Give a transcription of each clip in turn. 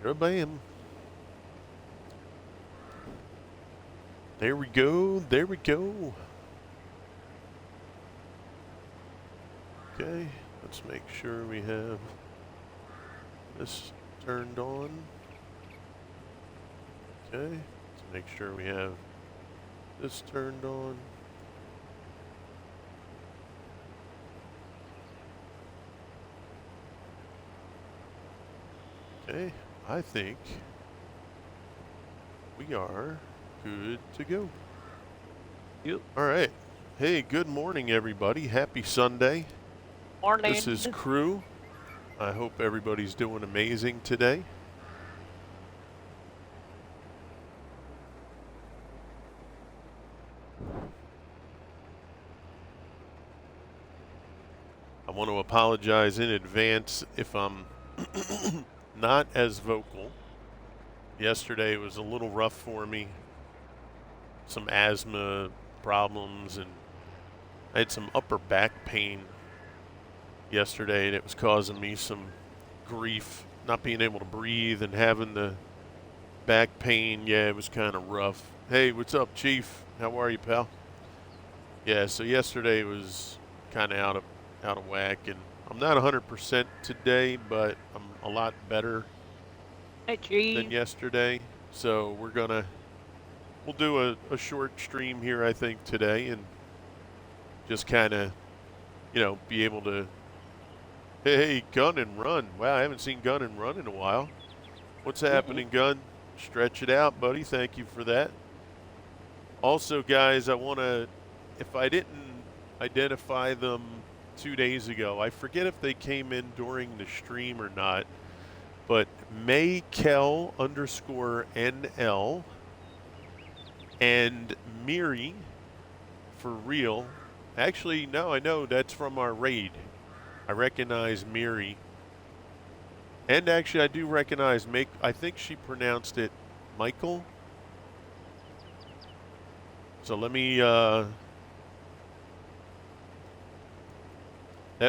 Shabam. There we go. There we go. Okay, let's make sure we have this turned on. Okay, let's make sure we have this turned on. Okay, I think we are good to go. Yep. All right. Hey, good morning, everybody. Happy Sunday. Morning. This is Crew. I hope everybody's doing amazing today. I want to apologize in advance if I'm not as vocal. Yesterday was a little rough for me. Some asthma problems, and I had some upper back pain yesterday, and it was causing me some grief, not being able to breathe and having the back pain. Yeah, it was kind of rough. Hey, what's up, Chief? How are you, pal? Yeah, so yesterday was kind of out of whack, and I'm not 100% today, but I'm a lot better Hey, than Chief. yesterday. So we'll do a short stream here, I think, today, and just kind of, be able to, hey, Gun and Run. Wow, I haven't seen Gun and Run in a while. What's happening, Gun? Stretch it out, buddy. Thank you for that. Also, guys, I want to, if I didn't identify them 2 days ago, I forget if they came in during the stream or not, but Maykel_NL and Miri for real. Actually, no, I know that's from our raid. I recognize Miri. And actually, I do recognize I think she pronounced it Michael. So let me, that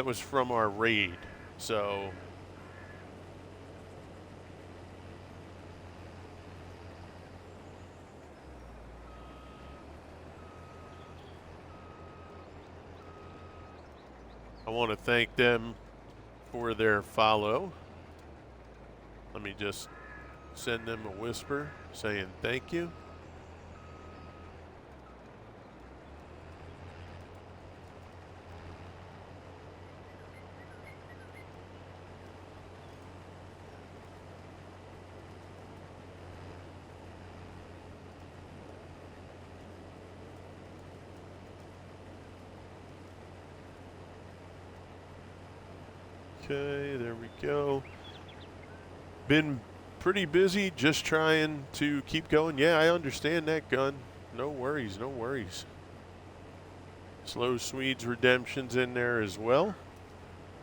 was from our raid. So I want to thank them for their follow. Let me just send them a whisper saying thank you. Okay, there we go. Been pretty busy, just trying to keep going. Yeah, I understand that, Gun. No worries, no worries. Slow Swedes Redemption's in there as well.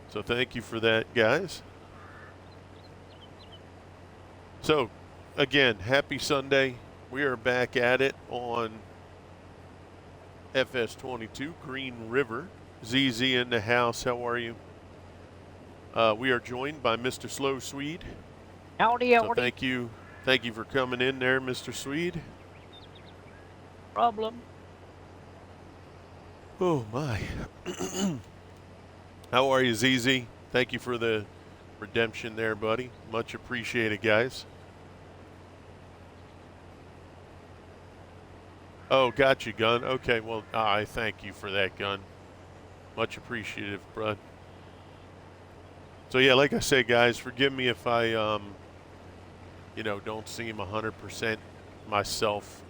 So thank you for that, guys. So, again, happy Sunday. We are back at it on FS22, GreenRiver. ZZ in the house, how are you? We are joined by Mr. Slow Swede. Howdy, howdy. So thank you for coming in there, Mr. Swede. Problem. Oh my. How are you, ZZ? Thank you for the redemption there, buddy. Much appreciated, guys. Oh, got you, Gun. Okay, well, I thank you for that, Gun. Much appreciative, bud. So yeah, like I said, guys, forgive me if I, don't seem 100% myself.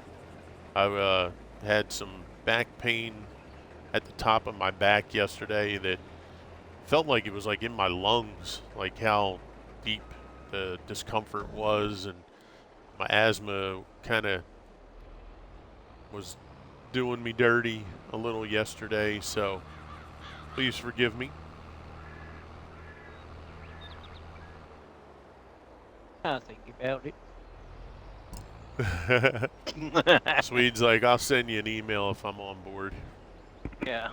I had some back pain at the top of my back yesterday that felt like it was like in my lungs, like how deep the discomfort was, and my asthma kind of was doing me dirty a little yesterday, so please forgive me. I'll think about it. Swede's like, I'll send you an email if I'm on board. Yeah.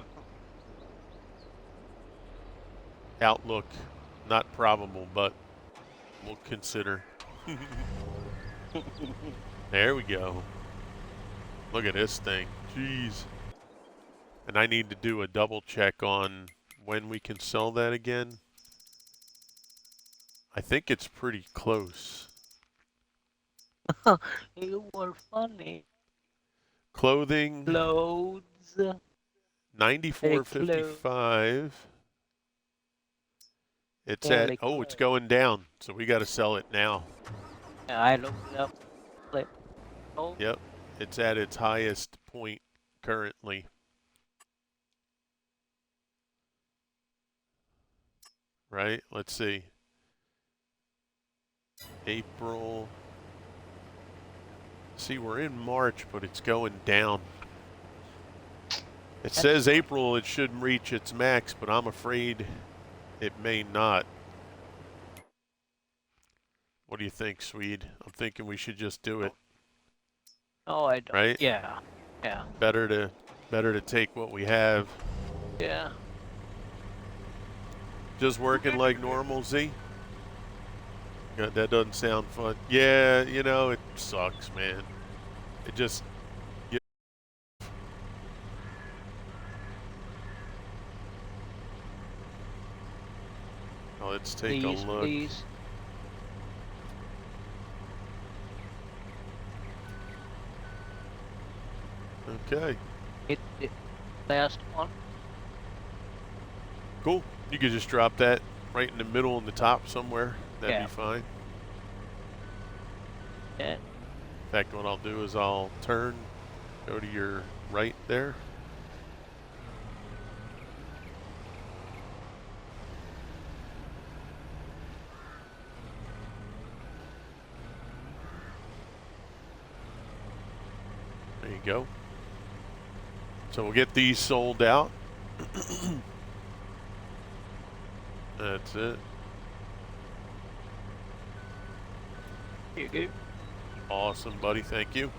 Outlook, not probable, but we'll consider. There we go. Look at this thing. Jeez. And I need to do a double check on when we can sell that again. I think it's pretty close. You were funny. Clothing, Clothes. Clothes. 94.55. It's Yeah, at, like oh, it's going down. So we got to sell it now. I looked it up. Like, oh, Yep. It's at its highest point currently. Right? Let's see. April. See, we're in March, but it's going down. It says April it should reach its max, but I'm afraid it may not. What do you think, Swede? I'm thinking we should just do it. no, I don't. Right? Yeah. Yeah. Better to take what we have. Yeah. Just working like normal, Z? God, that doesn't sound fun. Yeah, you know, it sucks, man. It just... Oh, let's take Please, a look. please. Okay. It last one. Cool. You could just drop that right in the middle in the top somewhere. That'd Yeah. be fine. Yeah. In fact, what I'll do is I'll turn, go to your right there. There you go. So we'll get these sold out. That's it. Here you go. Awesome, buddy. Thank you.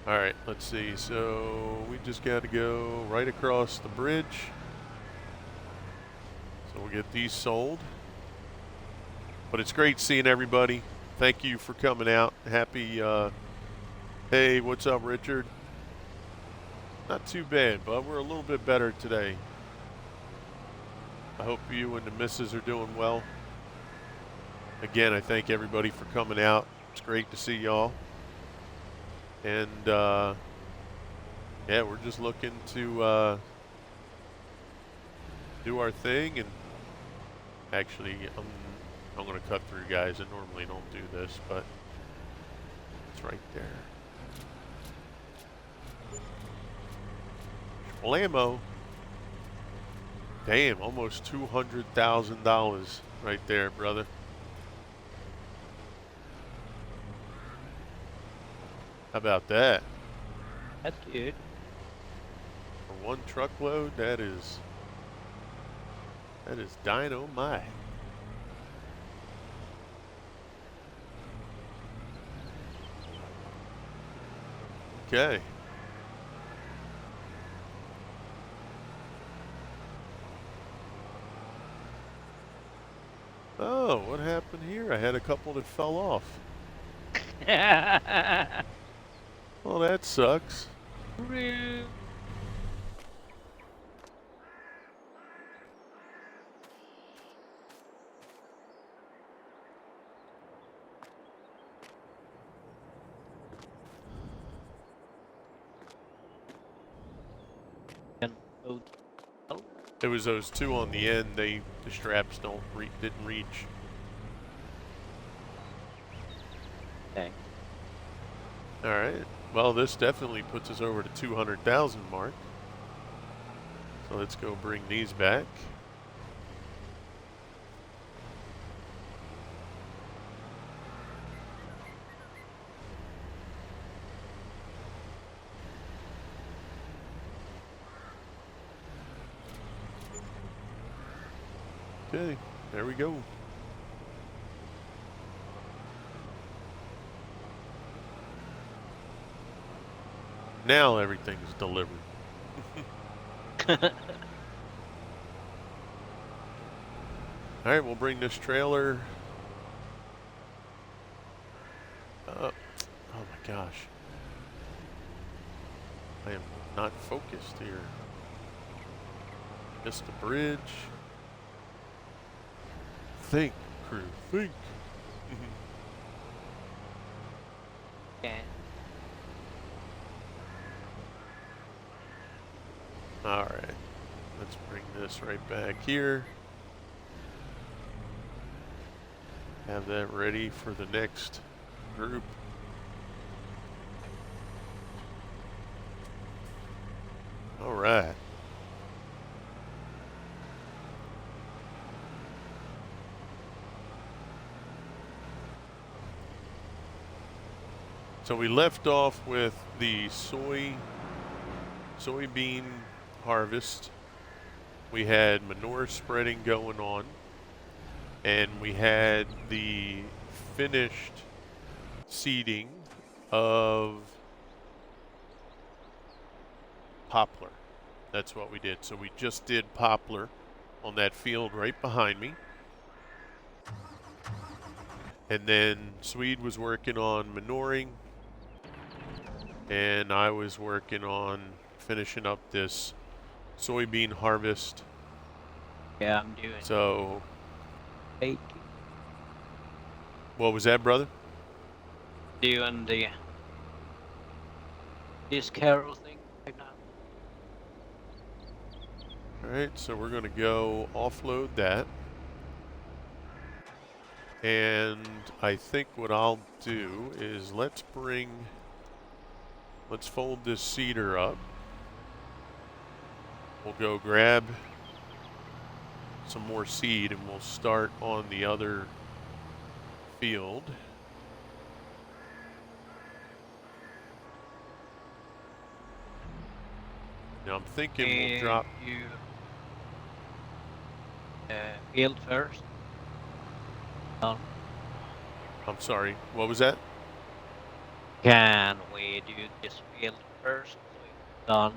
All right, let's see. So we just got to go right across the bridge. So we'll get these sold. But it's great seeing everybody. Thank you for coming out. Happy, hey, what's up, Richard? Not too bad, but we're a little bit better today. I hope you and the missus are doing well. Again, I thank everybody for coming out. It's great to see y'all. And, yeah, we're just looking to do our thing. And actually, I'm going to cut through, guys. I normally don't do this, but it's right there. Blammo. Damn, almost $200,000 right there, brother. How about that? That's good. For one truckload, that is dynamite. Okay. Oh, what happened here? I had a couple that fell off. Well, that sucks. Rude. It was those two on the end. The straps didn't reach. Okay. All right. Well, this definitely puts us over the 200,000 mark. So let's go bring these back. Okay, there we go. Now everything's delivered. All right, we'll bring this trailer gosh. I am not focused here. Missed the bridge. Think, crew, think. Yeah. All right. Let's bring this right back here. Have that ready for the next group. All right. So we left off with the soybean harvest. We had manure spreading going on, and we had the finished seeding of poplar. That's what we did. So we just did poplar on that field right behind me. And then Swede was working on manuring, and I was working on finishing up this soybean harvest. Yeah, I'm doing. So, Bake. what was that, brother? Doing this carol thing right now. All right, so we're going to go offload that. And I think what I'll do is let's fold this seeder up. We'll go grab some more seed and we'll start on the other field. Now I'm thinking we'll drop You field first. I'm sorry, what was that? Can we do this field first? So it's done.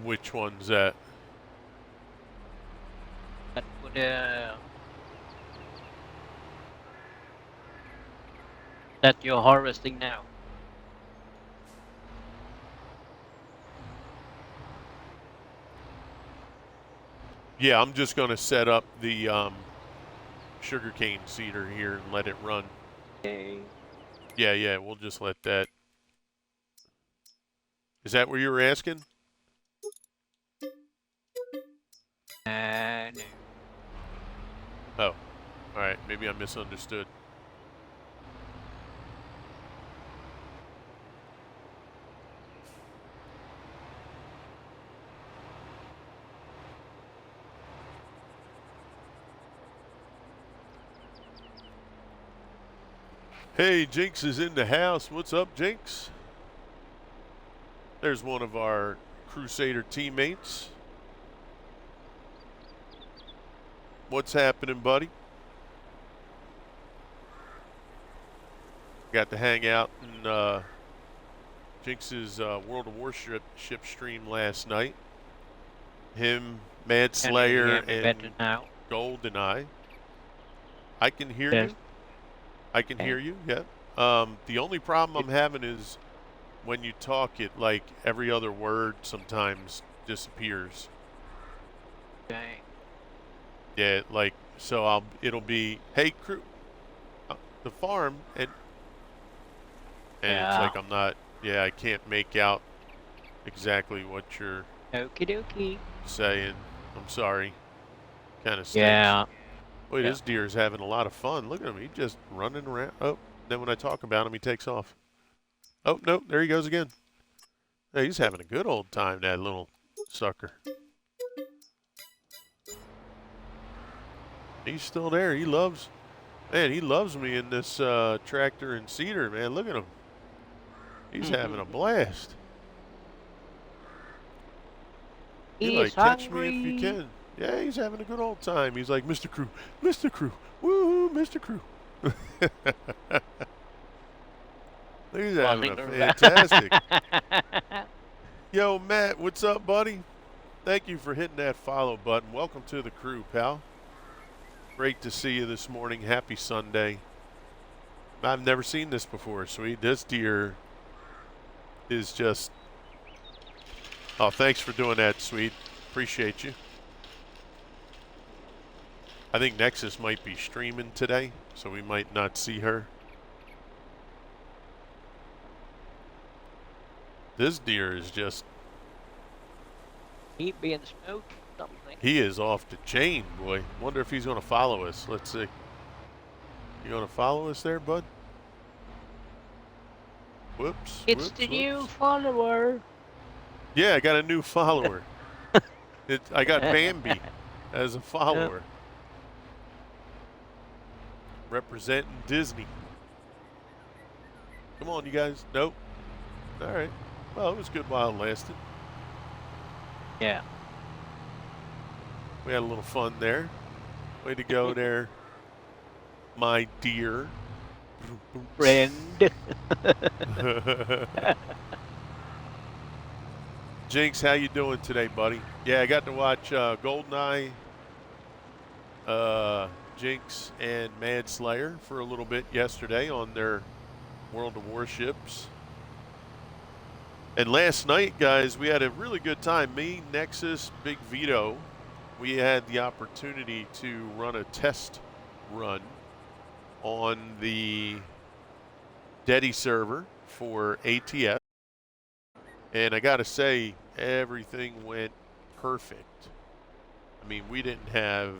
Which one's that? That would that you're harvesting now. Yeah, I'm just going to set up the sugarcane seeder here and let it run. Okay. Yeah, we'll just let that. Is that what you were asking? No. Oh, all right. Maybe I misunderstood. Hey, Jinx is in the house. What's up, Jinx? There's one of our Crusader teammates. What's happening, buddy? Got to hang out in Jinx's World of Warship stream last night. Him, Mad Slayer, and GoldenEye. I can hear you. I can hear you, yeah. The only problem I'm having is when you talk, it like every other word sometimes disappears. Okay. Yeah, like so it'll be, hey crew, the farm, and it's like I'm not. Yeah, I can't make out exactly what you're Okie dokie. saying. I'm sorry. Kind of stinks. Yeah. Boy, this deer's having a lot of fun. Look at him. He's just running around. Oh, then when I talk about him, he takes off. Oh, no, there he goes again. Hey, he's having a good old time, that little sucker. He's still there. He loves me in this tractor and seeder, man. Look at him. He's having a blast. He's like, catch me if you can. Yeah, he's having a good old time. He's like, Mr. Crew, woohoo, Mr. Crew. He's having a fantastic. Yo, Matt, what's up, buddy? Thank you for hitting that follow button. Welcome to the crew, pal. Great to see you this morning. Happy Sunday. I've never seen this before, Sweet. This deer is just... Oh, thanks for doing that, Sweet. Appreciate you. I think Nexus might be streaming today, so we might not see her. This deer is just... He being smoked something. He is off the chain, boy. Wonder if he's going to follow us. Let's see. You going to follow us there, bud? Whoops. It's whoops, the new whoops. follower. Yeah, I got a new follower. I got Bambi as a follower. Representing Disney. Come on, you guys. Nope. All right. Well, it was good while it lasted. Yeah. We had a little fun there. Way to go there, my dear. Friend. Jinx, how you doing today, buddy? Yeah, I got to watch GoldenEye, Jinx, and Mad Slayer for a little bit yesterday on their World of Warships. And last night, guys, we had a really good time. Me, Nexus, Big Vito, we had the opportunity to run a test run on the Dedi server for ATS. And I got to say, everything went perfect. I mean, we didn't have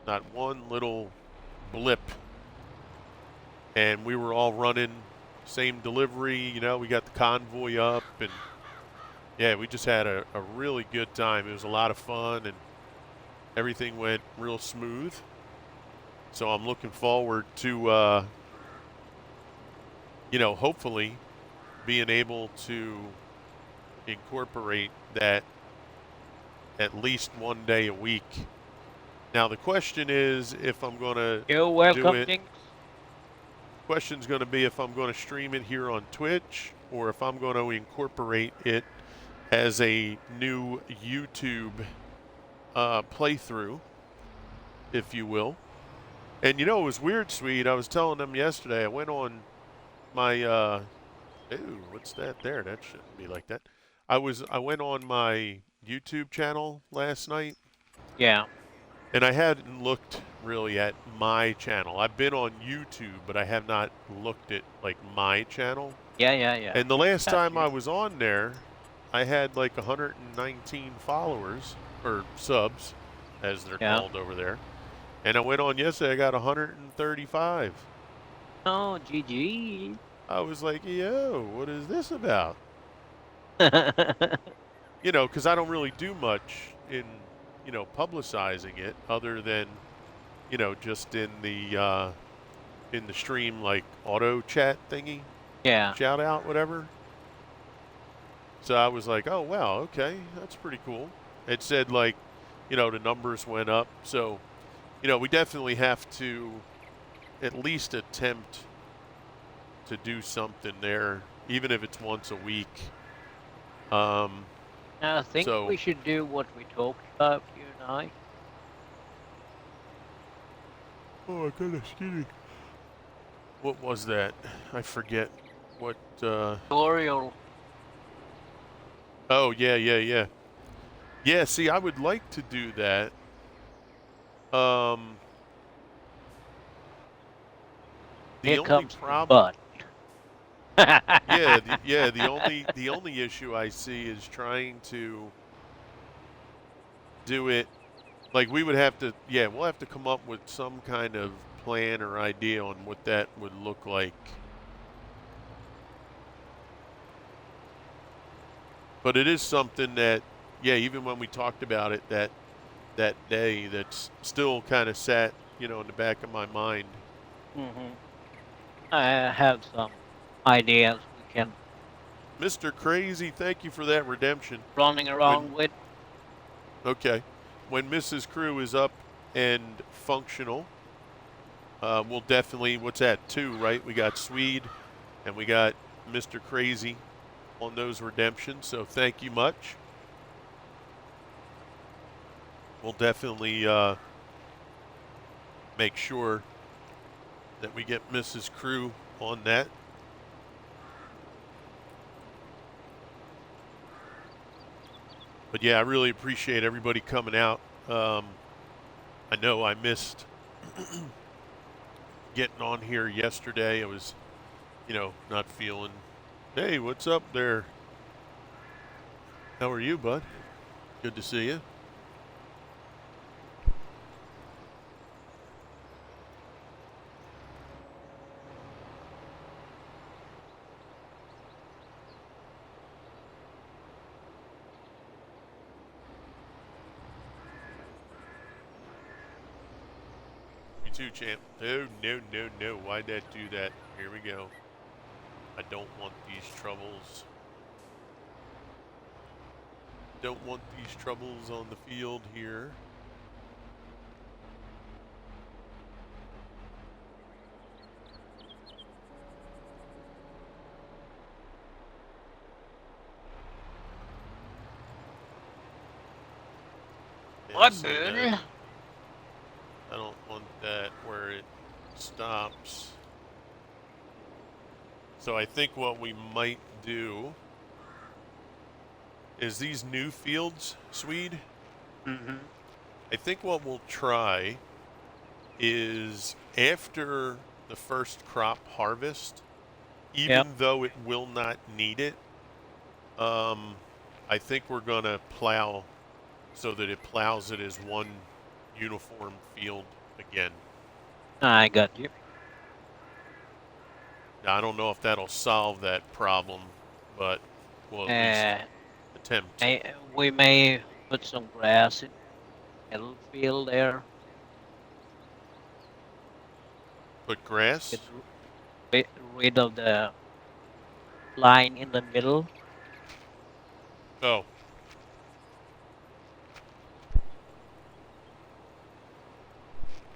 not one little blip. And we were all running same delivery, you know, we got the convoy up, and yeah, we just had a really good time. It was a lot of fun, and everything went real smooth. So I'm looking forward to, you know, hopefully being able to incorporate that at least one day a week. Now the question is if I'm going to You're welcome, do it. Jinx. Question's going to be if I'm going to stream it here on Twitch or if I'm going to incorporate it as a new YouTube playthrough, if you will. And you know, it was weird, Sweet. I was telling them yesterday, I went on my, ooh, what's that there? That shouldn't be like that. I went on my YouTube channel last night. Yeah. And I hadn't looked really at my channel. I've been on YouTube, but I have not looked at like my channel. Yeah. And the last time you. I was on there, I had like 119 followers, or subs, as they're called over there. And I went on yesterday, I got 135. Oh, GG. I was like, yo, what is this about? You know, because I don't really do much in, you know, publicizing it other than, you know, just in the stream, like auto chat thingy. Yeah. Shout out, whatever. So I was like, oh, wow, okay, that's pretty cool. It said, like, you know, the numbers went up. So, you know, we definitely have to at least attempt to do something there, even if it's once a week. I think we should do what we talked about, you and I. Oh, my goodness, excuse me. What was that? I forget what. Tutorial. Oh, yeah. Yeah, see, I would like to do that. The Here only comes problem. Yeah, The only issue I see is trying to do it. Like we would have to, we'll have to come up with some kind of plan or idea on what that would look like. But it is something that, even when we talked about it that day, that's still kind of sat, you know, in the back of my mind. I have some ideas we can. Mr. Crazy, thank you for that redemption. Running around with. Okay. When Mrs. Crew is up and functional, we'll definitely, what's that, 2, right? We got Swede and we got Mr. Crazy on those redemptions, so thank you much. We'll definitely make sure that we get Mrs. Crew on that. But yeah, I really appreciate everybody coming out. I know I missed getting on here yesterday. I was, not feeling. Hey, what's up there? How are you, bud? Good to see you. You too, champ. No, no, no, no. Why'd that do that? Here we go. I don't want these troubles. Don't want these troubles on the field here. What, See dude? that? I don't want that where it stops. So I think what we might do is these new fields, Swede. Mm-hmm. I think what we'll try is after the first crop harvest, even Yep. though it will not need it, I think we're going to plow so that it plows it as one uniform field again. I got you. Now, I don't know if that'll solve that problem, but we'll at least attempt. We may put some grass in the middle field there. Put grass? Get rid of the line in the middle. Oh.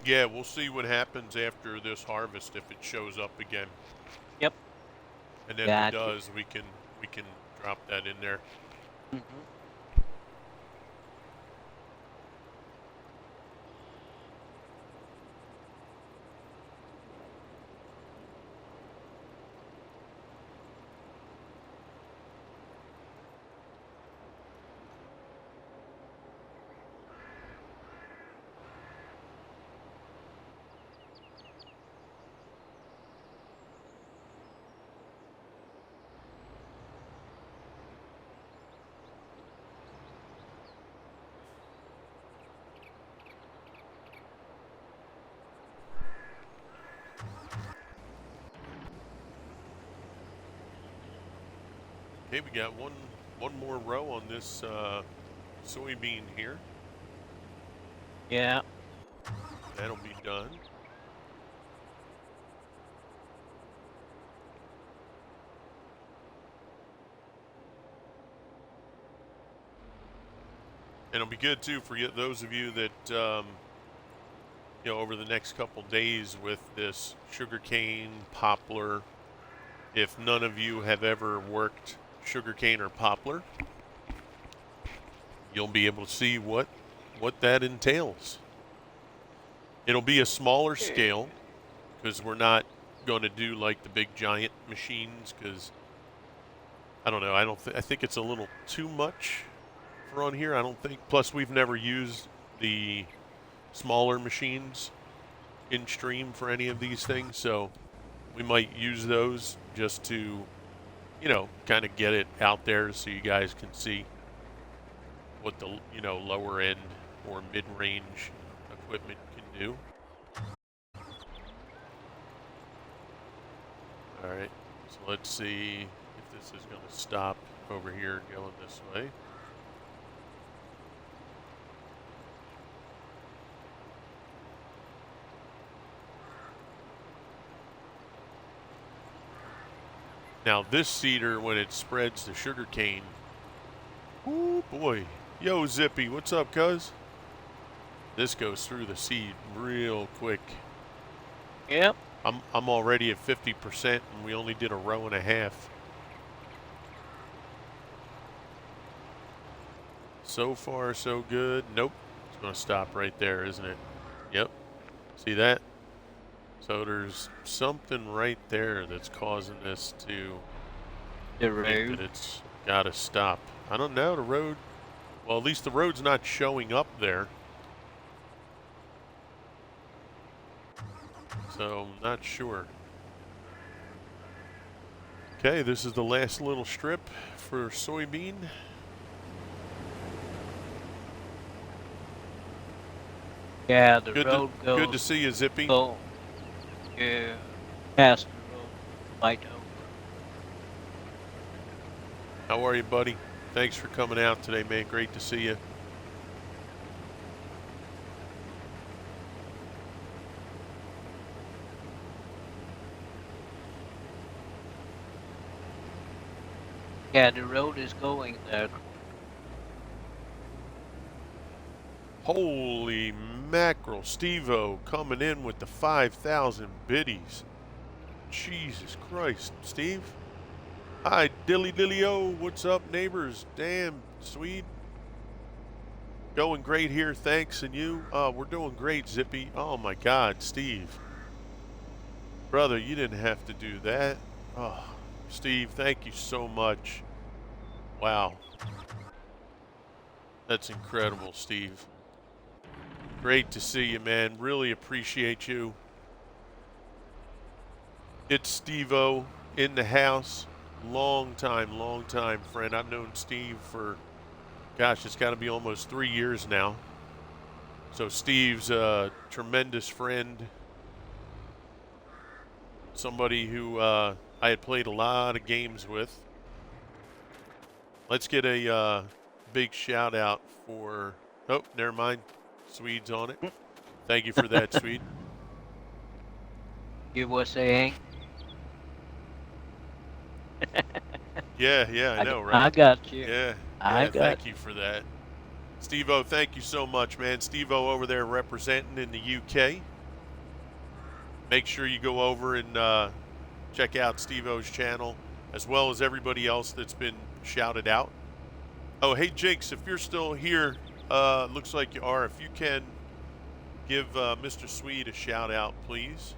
Yeah, we'll see what happens after this harvest if it shows up again. Yep. And then if it does, we can drop that in there. Mm-hmm. Okay, we got one more row on this soybean here. Yeah. That'll be done. And it'll be good too for those of you that over the next couple days with this sugarcane, poplar. If none of you have ever worked sugarcane or poplar, you'll be able to see what that entails. It'll be a smaller scale because we're not going to do like the big giant machines because I don't know. I think it's a little too much for on here. I don't think. Plus, we've never used the smaller machines in stream for any of these things, so we might use those just to, kind of get it out there so you guys can see what the, lower end or mid-range equipment can do. All right, so let's see if this is going to stop over here going this way. Now this seeder, when it spreads the sugar cane, oh boy. Yo, Zippy, what's up, cuz? This goes through the seed real quick. Yep. I'm already at 50% and we only did a row and a half. So far, so good. Nope. It's going to stop right there, isn't it? Yep. See that? So there's something right there that's causing this to The think that road. it's got to stop. I don't know. The road, well, at least the road's not showing up there. So I'm not sure. Okay, this is the last little strip for soybean. Yeah, the Good road to goes. see you, Zippy. Oh, yeah. Past the road, right over. How are you, buddy? Thanks for coming out today, man. Great to see you. Yeah, the road is going there. Holy mackerel, Steve-O coming in with the 5,000 biddies. Jesus Christ, Steve. Hi, Dilly-O. What's up, neighbors? Damn, Swede. Going great here, thanks. And you? We're doing great, Zippy. Oh, my God, Steve. Brother, you didn't have to do that. Oh, Steve, thank you so much. Wow. That's incredible, Steve. Great to see you, man. Really appreciate you. It's Steve-O in the house. Long time friend. I've known Steve for, gosh, it's got to be almost 3 years now. So Steve's a tremendous friend. Somebody who I had played a lot of games with. Let's get a big shout out for, oh, never mind. Swede's on it. Thank you for that, Swede. You were saying? Yeah, I know, I right? got you. I Yeah, got thank you for that. Steve-O, thank you so much, man. Steve-O over there representing in the UK. Make sure you go over and check out Steve-O's channel, as well as everybody else that's been shouted out. Oh, hey, Jinx, if you're still here, looks like you are. If you can give Mr. Swede a shout out, please.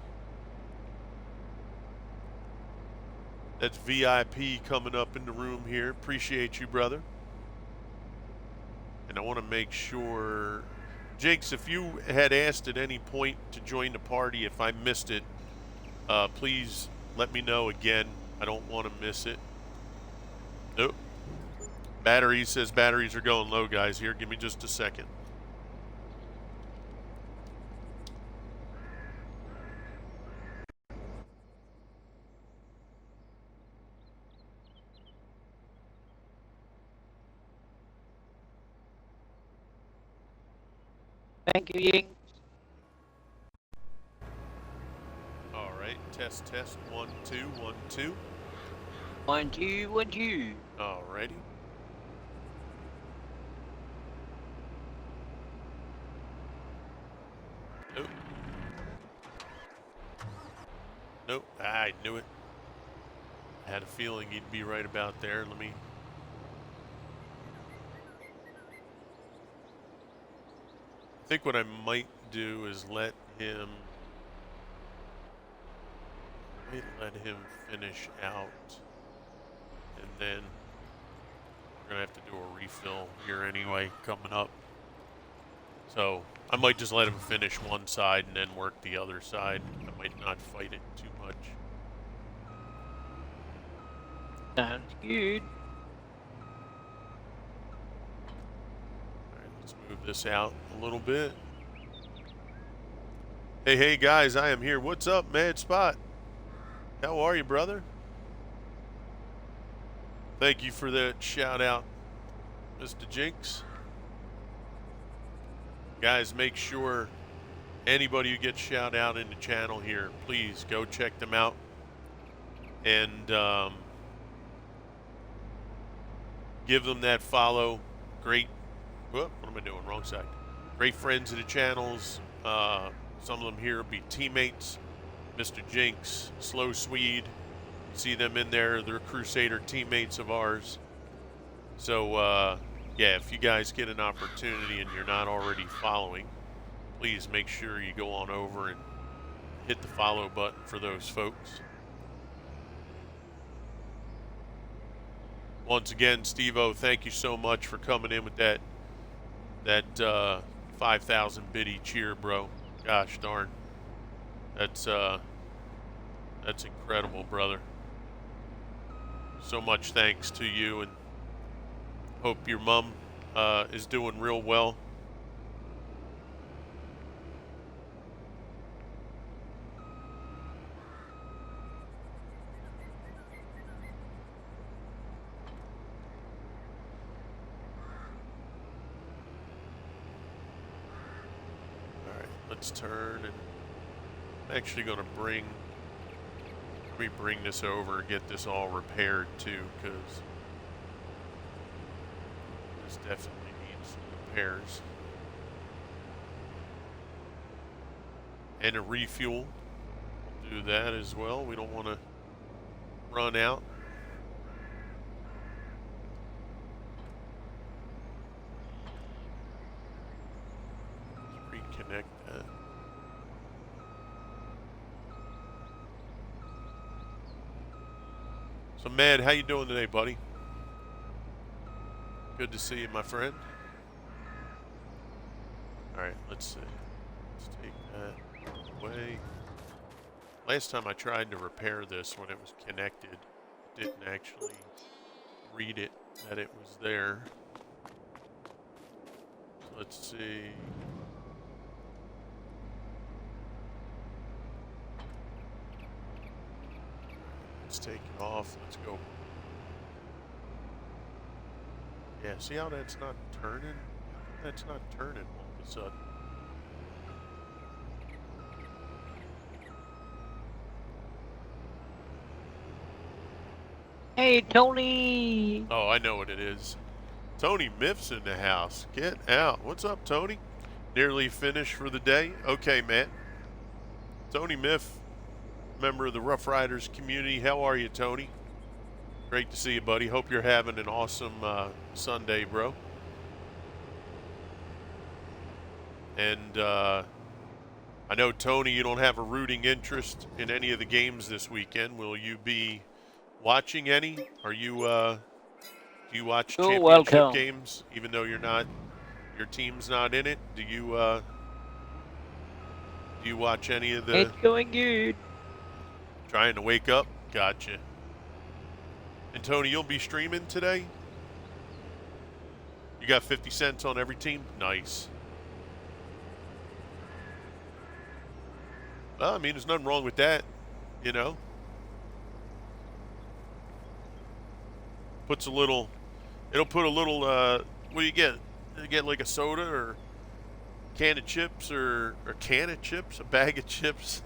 That's VIP coming up in the room here. Appreciate you, brother. And I want to make sure, Jinx, if you had asked at any point to join the party, if I missed it, please let me know again. I don't want to miss it. Nope. Batteries, says batteries are going low, guys. Here, give me just a second. Thank you, Ying. All right, test, 1, 2, 1, 2. 1, 2, 1, 2. All righty. Nope. Nope, I knew it. I had a feeling he'd be right about there. Let me... I think what I might do is let him finish out, and then we're gonna have to do a refill here anyway coming up. So I might just let him finish one side and then work the other side. I might not fight it too much. Sounds good. All right, let's move this out a little bit. Hey guys, I am here. What's up, Mad Spot? How are you, brother? Thank you for that shout out, Mr. Jinx. Guys, make sure anybody who gets shout out in the channel here, please go check them out. And give them that follow. Great. Whoop, what am I doing? Wrong side. Great friends of the channels. Some of them here will be teammates. Mr. Jinx, Slow Swede. See them in there. They're Crusader teammates of ours. So, yeah, if you guys get an opportunity and you're not already following, please make sure you go on over and hit the follow button for those folks. Once again, Steve-O, thank you so much for coming in with that 5,000 biddy cheer, bro. Gosh darn. That's incredible, brother. So much thanks to you, and hope your mom is doing real well. Let's turn, and I'm actually going to bring this over and get this all repaired too, because this definitely needs some repairs. And a refuel. We'll do that as well. We don't want to run out. Let's reconnect that. So, Mad, how you doing today, buddy? Good to see you, my friend. All right, let's see. Let's take that away. Last time I tried to repair this when it was connected, it didn't actually read it that it was there. So let's see. Let's take it off. Let's go. Yeah, see how that's not turning? That's not turning all of a sudden. Hey, Tony! Oh, I know what it is. Tony Miff's in the house. Get out. What's up, Tony? Nearly finished for the day? Okay, Matt. Tony Miff, member of the Rough Riders community. How are you, Tony? Great to see you, buddy. Hope you're having an awesome Sunday, bro. And I know, Tony, you don't have a rooting interest in any of the games this weekend. Will you be watching any? Are you do you watch championship games even though your team's not in it? Do you watch any of the? It's going good. Trying to wake up? Gotcha. And Tony, you'll be streaming today? You got 50 cents on every team? Nice. Well, I mean, there's nothing wrong with that, you know. Puts a little, it'll put a little, what do you get? You get like a soda or can of chips or a can of chips, a bag of chips,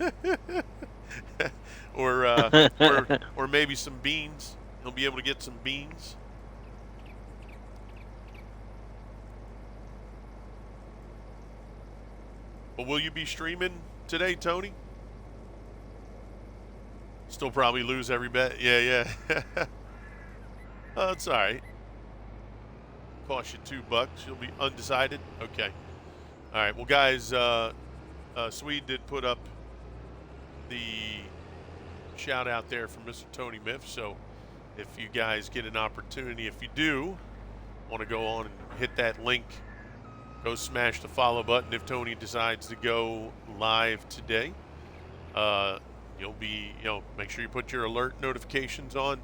or maybe some beans. He'll be able to get some beans. But will you be streaming today, Tony? Still probably lose every bet. Yeah. Oh, it's all right. Cost you $2. You'll be undecided. Okay. All right. Well, guys, Swede did put up the shout out there from Mr. Tony Miff. So if you guys get an opportunity, if you do want to go on and hit that link, go smash the follow button. If Tony decides to go live today, you'll be, make sure you put your alert notifications on.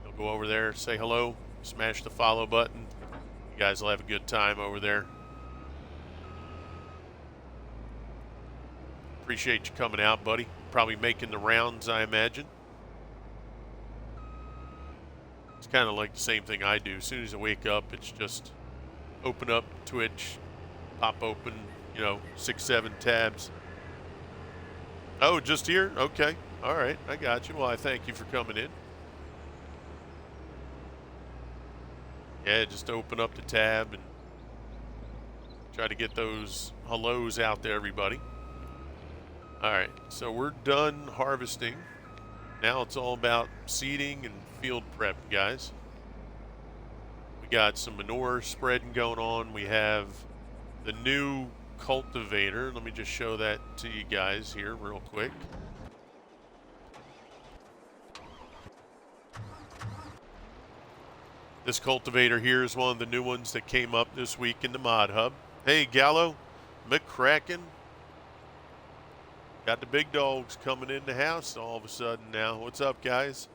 You'll go over there, say hello, smash the follow button. You guys will have a good time over there. Appreciate you coming out, buddy. Probably making the rounds, I imagine. It's kind of like the same thing I do. As soon as I wake up, it's just open up Twitch, pop open, 6, 7 tabs. Oh, just here? Okay. All right. I got you. Well, I thank you for coming in. Yeah, just open up the tab and try to get those hellos out there, everybody. All right. So we're done harvesting. Now it's all about seeding and field prep, guys. We got some manure spreading going on. We have the new cultivator. Let me just show that to you guys here real quick. This cultivator here is one of the new ones that came up this week in the Mod Hub. Hey, Gallo, McCracken. Got the big dogs coming in the house all of a sudden now. What's up, guys?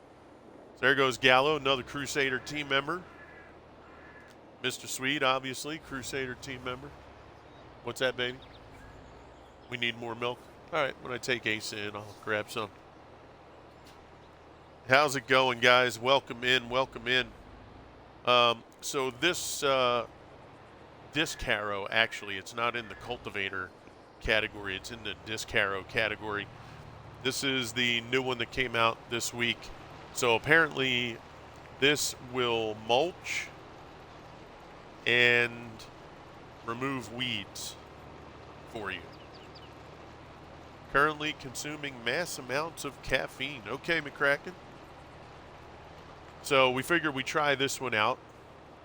So there goes Gallo, another Crusader team member. Mr. Sweet, obviously, Crusader team member. What's that, baby? We need more milk? All right, when I take Ace in, I'll grab some. How's it going, guys? Welcome in, welcome in. So this disc harrow, actually, it's not in the cultivator category. It's in the disc harrow category. This is the new one that came out this week. So apparently this will mulch and remove weeds for you. Currently consuming mass amounts of caffeine. Okay, McCracken. So we figured we'd try this one out.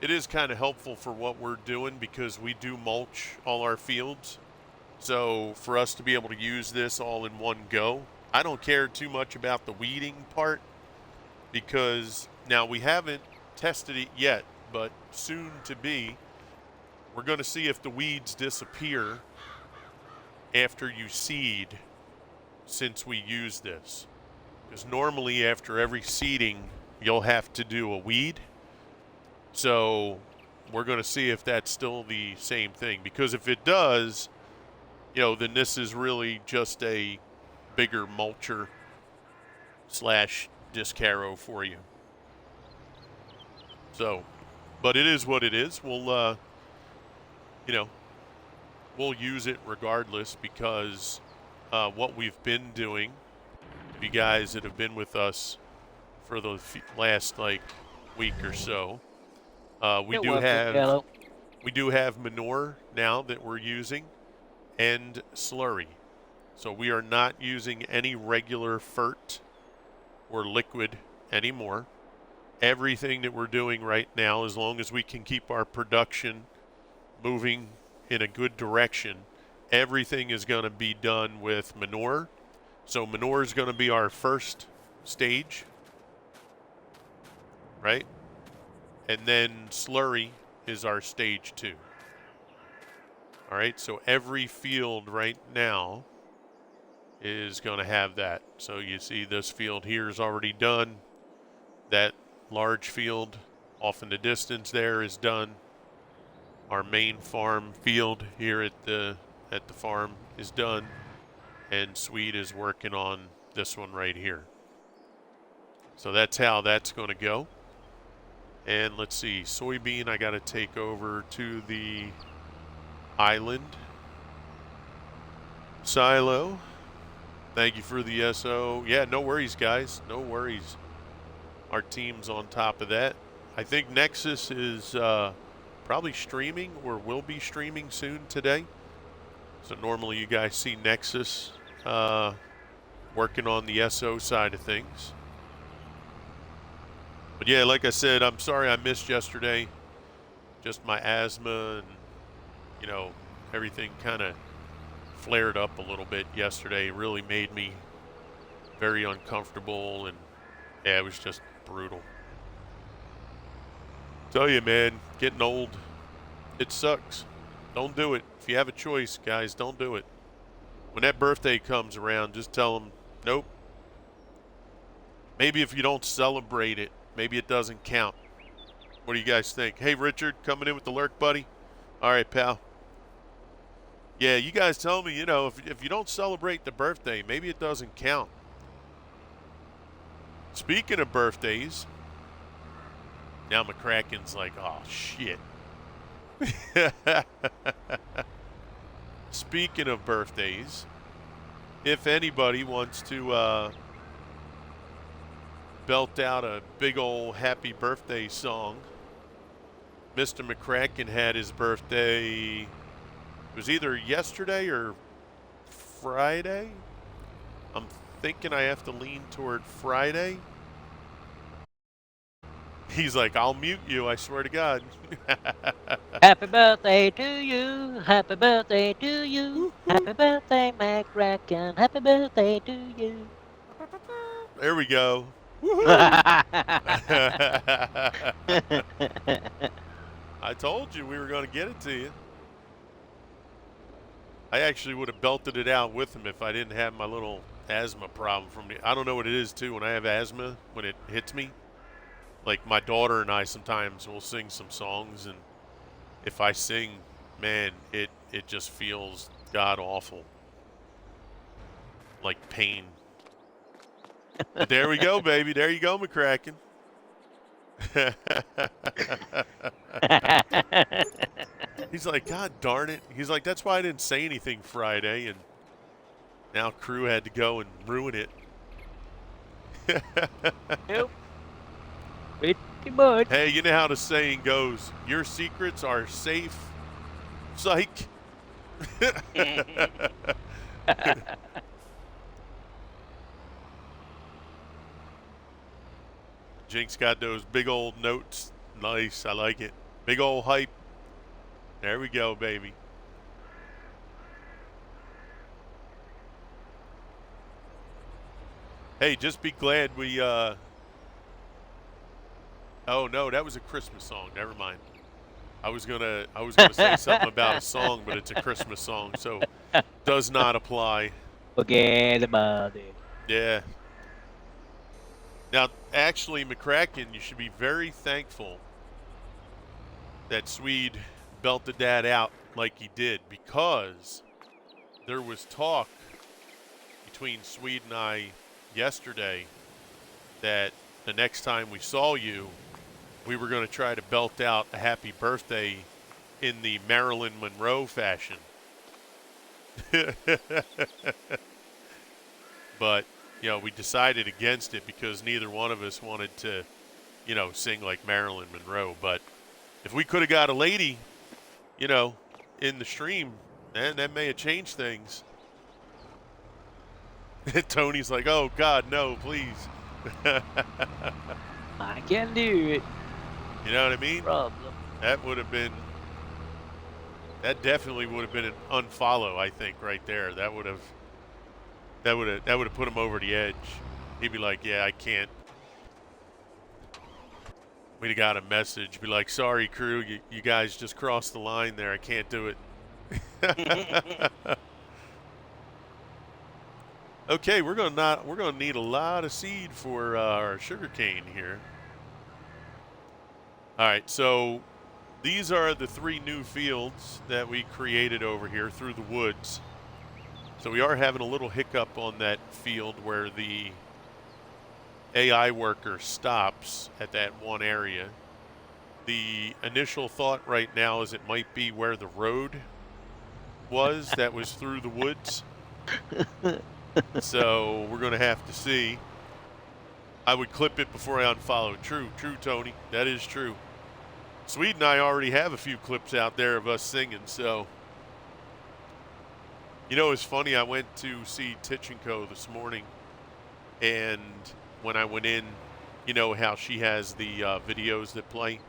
It is kind of helpful for what we're doing because we do mulch all our fields. So for us to be able to use this all in one go, I don't care too much about the weeding part because now we haven't tested it yet, but soon to be, we're going to see if the weeds disappear after you seed since we use this. Because normally after every seeding, you'll have to do a weed. So we're going to see if that's still the same thing. Because if it does, you know, then this is really just a bigger mulcher slash disc harrow for you. So, but it is what it is. We'll, you know, we'll use it regardless because what we've been doing, you guys that have been with us for the last like week or so, we do have manure now that we're using and slurry. So we are not using any regular fert or liquid anymore. Everything that we're doing right now, as long as we can keep our production moving in a good direction, everything is going to be done with manure. So manure is going to be our first stage, right? And then slurry is our stage 2. All right, so every field right now is going to have that. So you see this field here is already done. That large field off in the distance there is done. Our main farm field here at the farm is done. And Sweet is working on this one right here. So that's how that's going to go. And let's see, soybean I got to take over to the island silo. Thank you for the SO. Yeah, no worries, guys. No worries. Our team's on top of that. I think Nexus is probably streaming or will be streaming soon today. So normally you guys see Nexus working on the SO side of things. But yeah, like I said, I'm sorry I missed yesterday. Just my asthma and, you know, everything kind of flared up a little bit yesterday. It really made me very uncomfortable, and yeah, it was just brutal. Tell you, man, getting old, it sucks. Don't do it. If you have a choice, guys, don't do it. When that birthday comes around, just tell them, nope. Maybe if you don't celebrate it, maybe it doesn't count. What do you guys think? Hey, Richard, coming in with the lurk, buddy. All right, pal. Yeah, you guys tell me, you know, if you don't celebrate the birthday, maybe it doesn't count. Speaking of birthdays, now McCracken's like, oh, shit. Speaking of birthdays, if anybody wants to belt out a big old happy birthday song, Mr. McCracken had his birthday, it was either yesterday or Friday. I'm thinking I have to lean toward Friday. He's like, I'll mute you, I swear to God. Happy birthday to you. Happy birthday to you. Happy birthday, McCracken. Happy birthday to you. There we go. Woohoo! I told you we were going to get it to you. I actually would have belted it out with him if I didn't have my little asthma problem from the. I don't know what it is too when I have asthma when it hits me. Like my daughter and I sometimes will sing some songs, and if I sing, man, it just feels god awful, like pain. But there we go, baby. There you go, McCracken. He's like, God darn it. He's like, that's why I didn't say anything Friday, and now crew had to go and ruin it. Nope. Pretty much. Hey, you know how the saying goes, your secrets are safe. Psych. Jinx got those big old notes. Nice, I like it. Big old hype. There we go, baby. Hey, just be glad we, oh no, that was a Christmas song. Never mind. I was gonna say something about a song, but it's a Christmas song, so does not apply. Forget about it. Yeah. Now, actually, McCracken, you should be very thankful that Swede belted that out like he did, because there was talk between Swede and I yesterday that the next time we saw you, we were going to try to belt out a happy birthday in the Marilyn Monroe fashion. But, you know, we decided against it because neither one of us wanted to, you know, sing like Marilyn Monroe. But if we could have got a lady, you know, in the stream, man, that may have changed things. Tony's like, oh, God, no, please. I can do it. You know what I mean? Problem. That would have been, that definitely would have been an unfollow, I think, right there. That would have put him over the edge. He'd be like, yeah, I can't. We'd have got a message, be like, sorry, crew, you guys just crossed the line there. I can't do it. Okay, we're gonna need a lot of seed for our sugarcane here. All right, so these are the 3 new fields that we created over here through the woods. So we are having a little hiccup on that field where the AI worker stops at that one area. The initial thought right now is it might be where the road was that was through the woods. So we're going to have to see. I would clip it before I unfollow. True, Tony. That is true. Swede and I already have a few clips out there of us singing, so. You know, it's funny, I went to see Tichenko this morning, and when I went in, you know how she has the videos that play?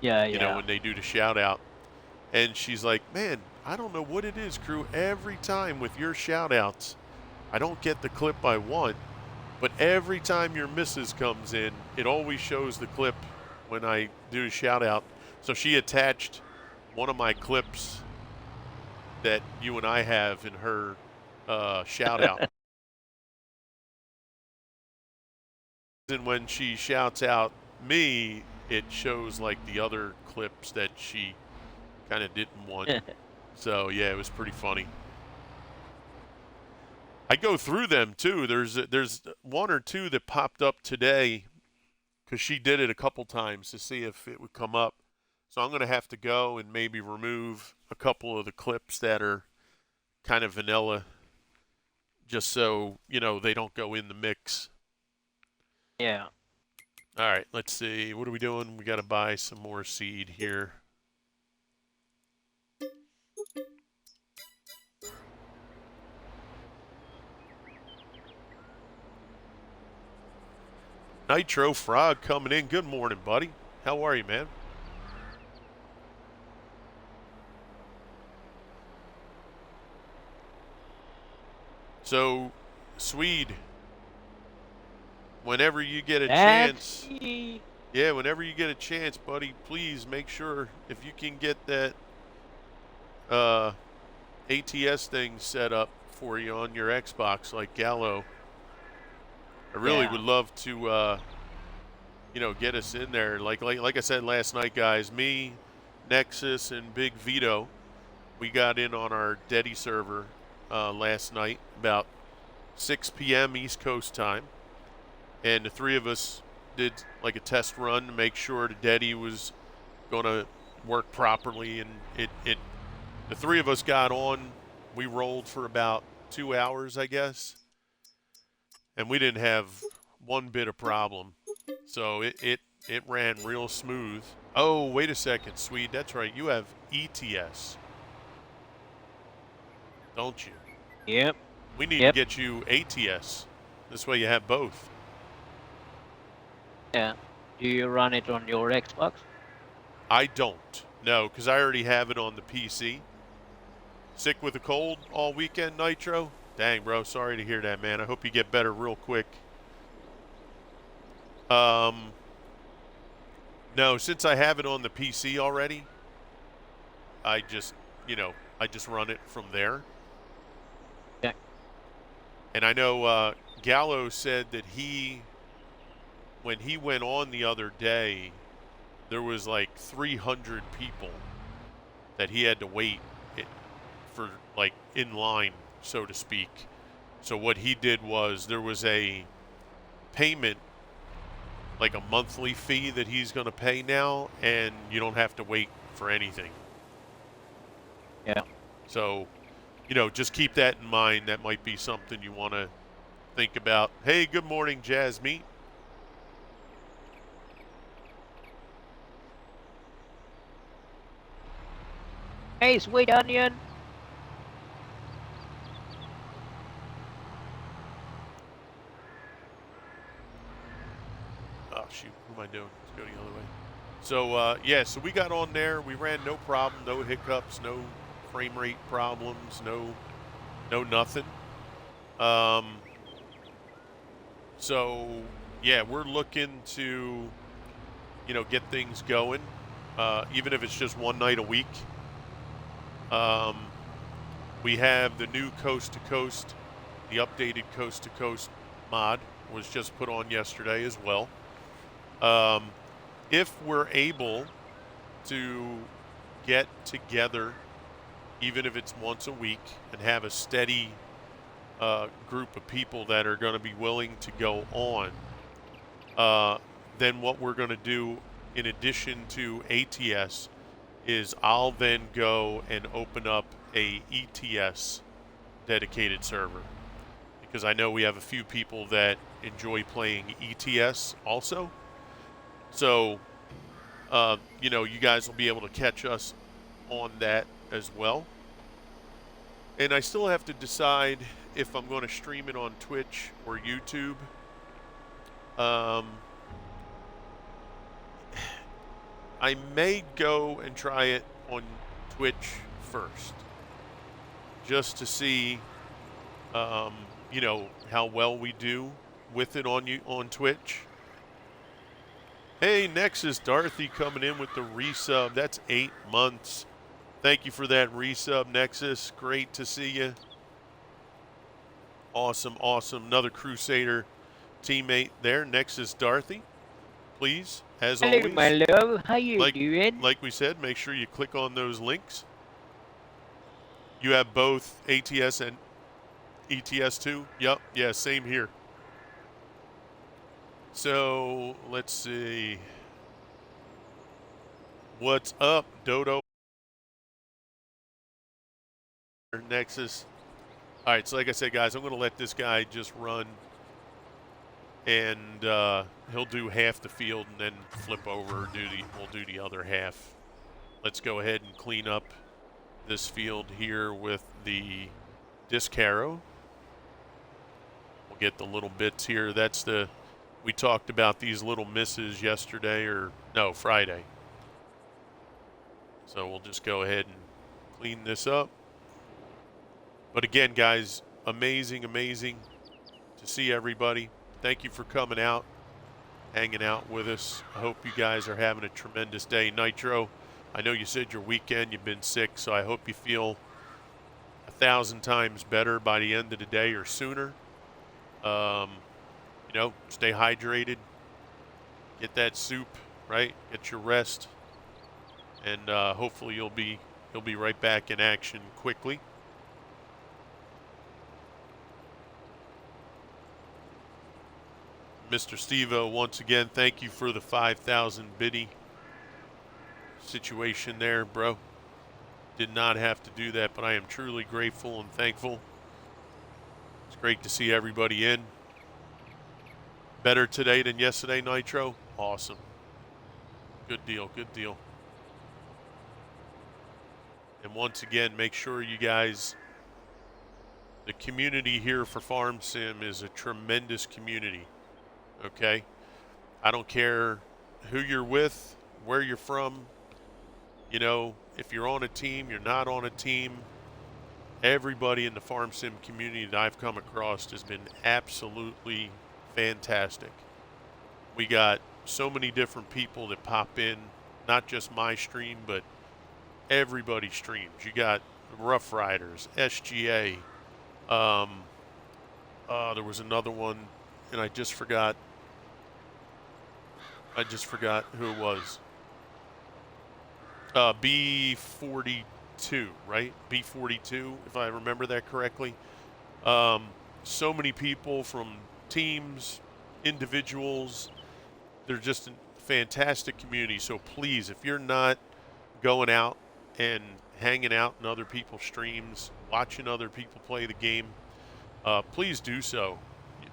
Yeah, You know, when they do the shout out. And she's like, man, I don't know what it is, crew. Every time with your shout outs, I don't get the clip I want, but every time your missus comes in, it always shows the clip when I do a shout out. So she attached one of my clips that you and I have in her shout out. And when she shouts out me, it shows like the other clips that she kind of didn't want. So yeah, it was pretty funny. I go through them too. There's 1 or 2 that popped up today because she did it a couple times to see if it would come up. So I'm going to have to go and maybe remove a couple of the clips that are kind of vanilla, just so, you know, they don't go in the mix. Yeah. All right, let's see. What are we doing? We got to buy some more seed here. Nitro Frog coming in. Good morning, buddy. How are you, man? So, Swede, whenever you get a That's chance, me. yeah, whenever you get a chance, buddy, please make sure if you can get that ATS thing set up for you on your Xbox like Gallo. I really Yeah. would love to, get us in there. Like I said last night, guys, me, Nexus, and Big Vito, we got in on our Deddy server last night about 6 p.m. East Coast time, and the three of us did like a test run to make sure the Deddy was going to work properly, and the three of us got on. We rolled for about 2 hours, I guess, and we didn't have one bit of problem. So it ran real smooth. Oh, wait a second, Swede. That's right. You have ETS, don't you? Yep. We need to Yep. get you ATS. This way you have both. Yeah. Do you run it on your Xbox? I don't. No, because I already have it on the PC. Sick with a cold all weekend, Nitro? Dang, bro. Sorry to hear that, man. I hope you get better real quick. No, since I have it on the PC already, I just, I just run it from there. Yeah. And I know Gallo said that when he went on the other day, there was like 300 people that he had to wait for, like, in line, so to speak. So what he did was there was a payment, like a monthly fee that he's going to pay now, and you don't have to wait for anything. Yeah. So, just keep that in mind. That might be something you want to think about. Hey, good morning, Jazz Meat. Hey, sweet onion. Oh, shoot. What am I doing? Let's go the other way. So, yeah, so we got on there. We ran no problem, no hiccups, no frame rate problems, no nothing. So, yeah, we're looking to, get things going, even if it's just one night a week. We have the new Coast to Coast, the updated Coast to Coast mod was just put on yesterday as well. If we're able to get together, even if it's once a week, and have a steady group of people that are going to be willing to go on, then what we're going to do in addition to ATS is I'll then go and open up a ETS dedicated server, because I know we have a few people that enjoy playing ETS also. So, you guys will be able to catch us on that as well. And I still have to decide if I'm going to stream it on Twitch or YouTube. I may go and try it on Twitch first, just to see, how well we do with it on Twitch. Hey, Nexus Dorothy coming in with the resub. That's 8 months. Thank you for that resub, Nexus. Great to see you. Awesome, awesome. Another Crusader teammate there, Nexus Dorothy. Please, as Hello, always, my love. How you doing? like we said, make sure you click on those links. You have both ATS and ETS too? Yep, yeah, same here. So, let's see. What's up, Dodo? Nexus. All right, so like I said, guys, I'm going to let this guy just run, and he'll do half the field and then flip over. We'll do the other half. Let's go ahead and clean up this field here with the disc harrow. We'll get the little bits here. That's the We talked about these little misses yesterday, or no, Friday. So we'll just go ahead and clean this up. But again, guys, amazing to see everybody. Thank you for coming out, hanging out with us. I hope you guys are having a tremendous day. Nitro, I know you said your weekend, you've been sick, so I hope you feel 1,000 times better by the end of the day or sooner. You know, stay hydrated, get that soup, right? Get your rest, and hopefully you'll be right back in action quickly. Mr. Steve-O, once again, thank you for the 5,000 biddy situation there, bro. Did not have to do that, but I am truly grateful and thankful. It's great to see everybody in. Better today than yesterday, Nitro? Awesome. Good deal, good deal. And once again, make sure you guys, the community here for Farm Sim is a tremendous community, okay? I don't care who you're with, where you're from, you know, if you're on a team, you're not on a team. Everybody in the Farm Sim community that I've come across has been absolutely fantastic. We got so many different people that pop in, not just my stream, but everybody's streams. You got Rough Riders, SGA. There was another one, and I just forgot who it was. B42, right? B42, if I remember that correctly. So many people from teams, individuals. They're just a fantastic community. So please, if you're not going out and hanging out in other people's streams, watching other people play the game, please do so.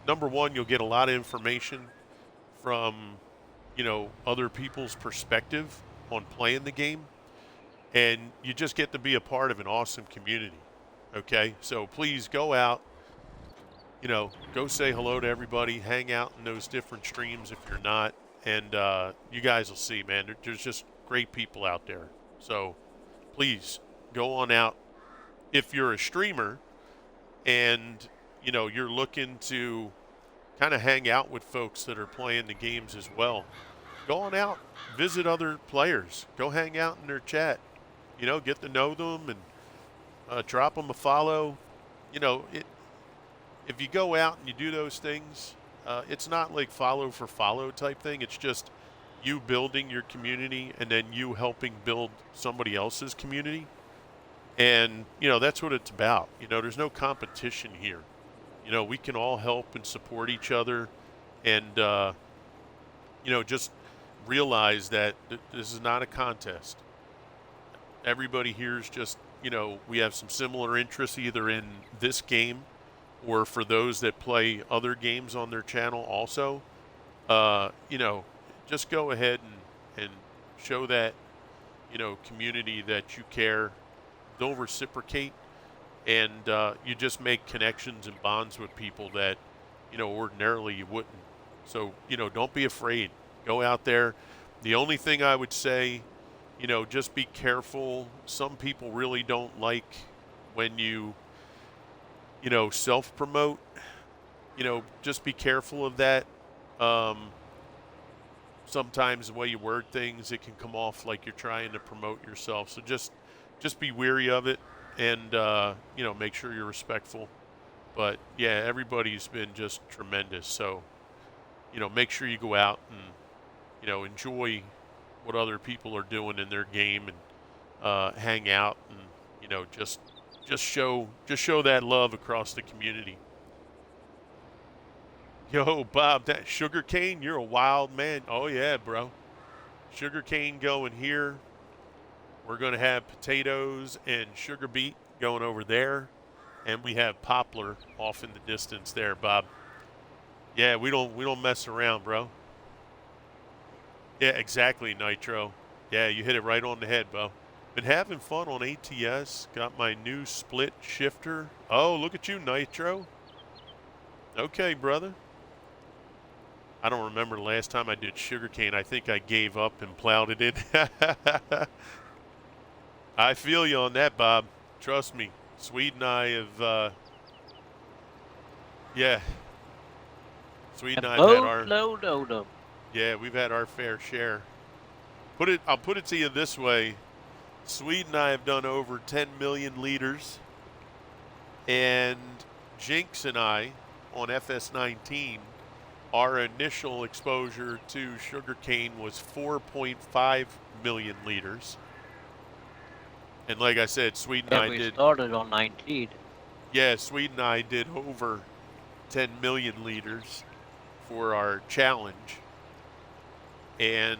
Number one, you'll get a lot of information from, you know, other people's perspective on playing the game, and you just get to be a part of an awesome community. Okay, so please go out, you know, go say hello to everybody, hang out in those different streams if you're not, and you guys will see, man, there's just great people out there. So please go on out. If you're a streamer and, you know, you're looking to kind of hang out with folks that are playing the games as well, go on out, visit other players, go hang out in their chat, you know, get to know them and drop them a follow. You know, if you go out and you do those things, it's not like follow for follow type thing. It's just you building your community and then you helping build somebody else's community. And, you know, that's what it's about. You know, there's no competition here. You know, we can all help and support each other and, you know, just realize that this is not a contest. Everybody here is just, you know, we have some similar interests either in this game or for those that play other games on their channel also. You know, just go ahead and show that, you know, community that you care. They'll reciprocate, and you just make connections and bonds with people that, you know, ordinarily you wouldn't. So, you know, don't be afraid. Go out there. The only thing I would say, you know, just be careful. Some people really don't like when you know, self-promote. You know, just be careful of that. Sometimes the way you word things, it can come off like you're trying to promote yourself. So just be weary of it and, you know, make sure you're respectful. But, yeah, everybody's been just tremendous. So, you know, make sure you go out and, you know, enjoy what other people are doing in their game and hang out and, you know, just show that love across the community. Yo, Bob, that sugarcane, you're a wild man. Oh, yeah, bro. Sugarcane going here. We're going to have potatoes and sugar beet going over there. And we have poplar off in the distance there, Bob. Yeah, we don't mess around, bro. Yeah, exactly, Nitro. Yeah, you hit it right on the head, bro. Been having fun on ATS. Got my new split shifter. Oh, look at you, Nitro. Okay, brother. I don't remember the last time I did sugarcane. I think I gave up and plowed it in. I feel you on that, Bob. Trust me. Swede and I have, yeah. Swede and I have had our, boatload of them. yeah, we've had our fair share. I'll put it to you this way. Swede and I have done over 10 million liters, and Jinx and I on FS19, our initial exposure to sugarcane was 4.5 million liters. And like I said, Swede and I we did. started on 19. Yeah, Swede and I did over 10 million liters for our challenge. And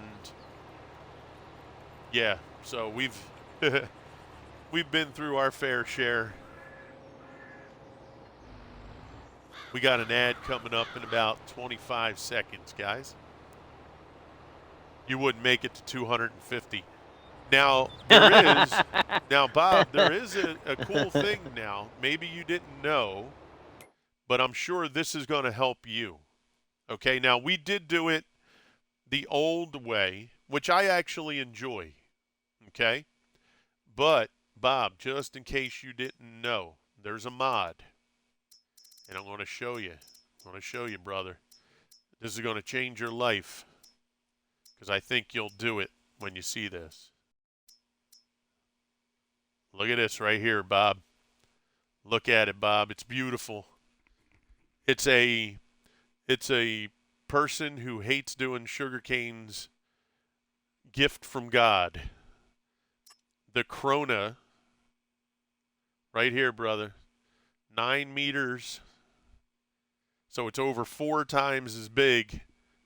yeah, so we've we've been through our fair share. We got an ad coming up in about 25 seconds, guys. You wouldn't make it to 250. Now, now, Bob, there is a cool thing now. Maybe you didn't know, but I'm sure this is going to help you. Okay, now we did do it the old way, which I actually enjoy. Okay, but Bob, just in case you didn't know, there's a mod, and I'm going to show you. I'm going to show you, brother. This is going to change your life, because I think you'll do it when you see this. Look at this right here, Bob. Look at it, Bob. It's beautiful. It's a person who hates doing sugarcane's gift from God. The Krona, right here, brother. 9 meters. So it's over 4 times as big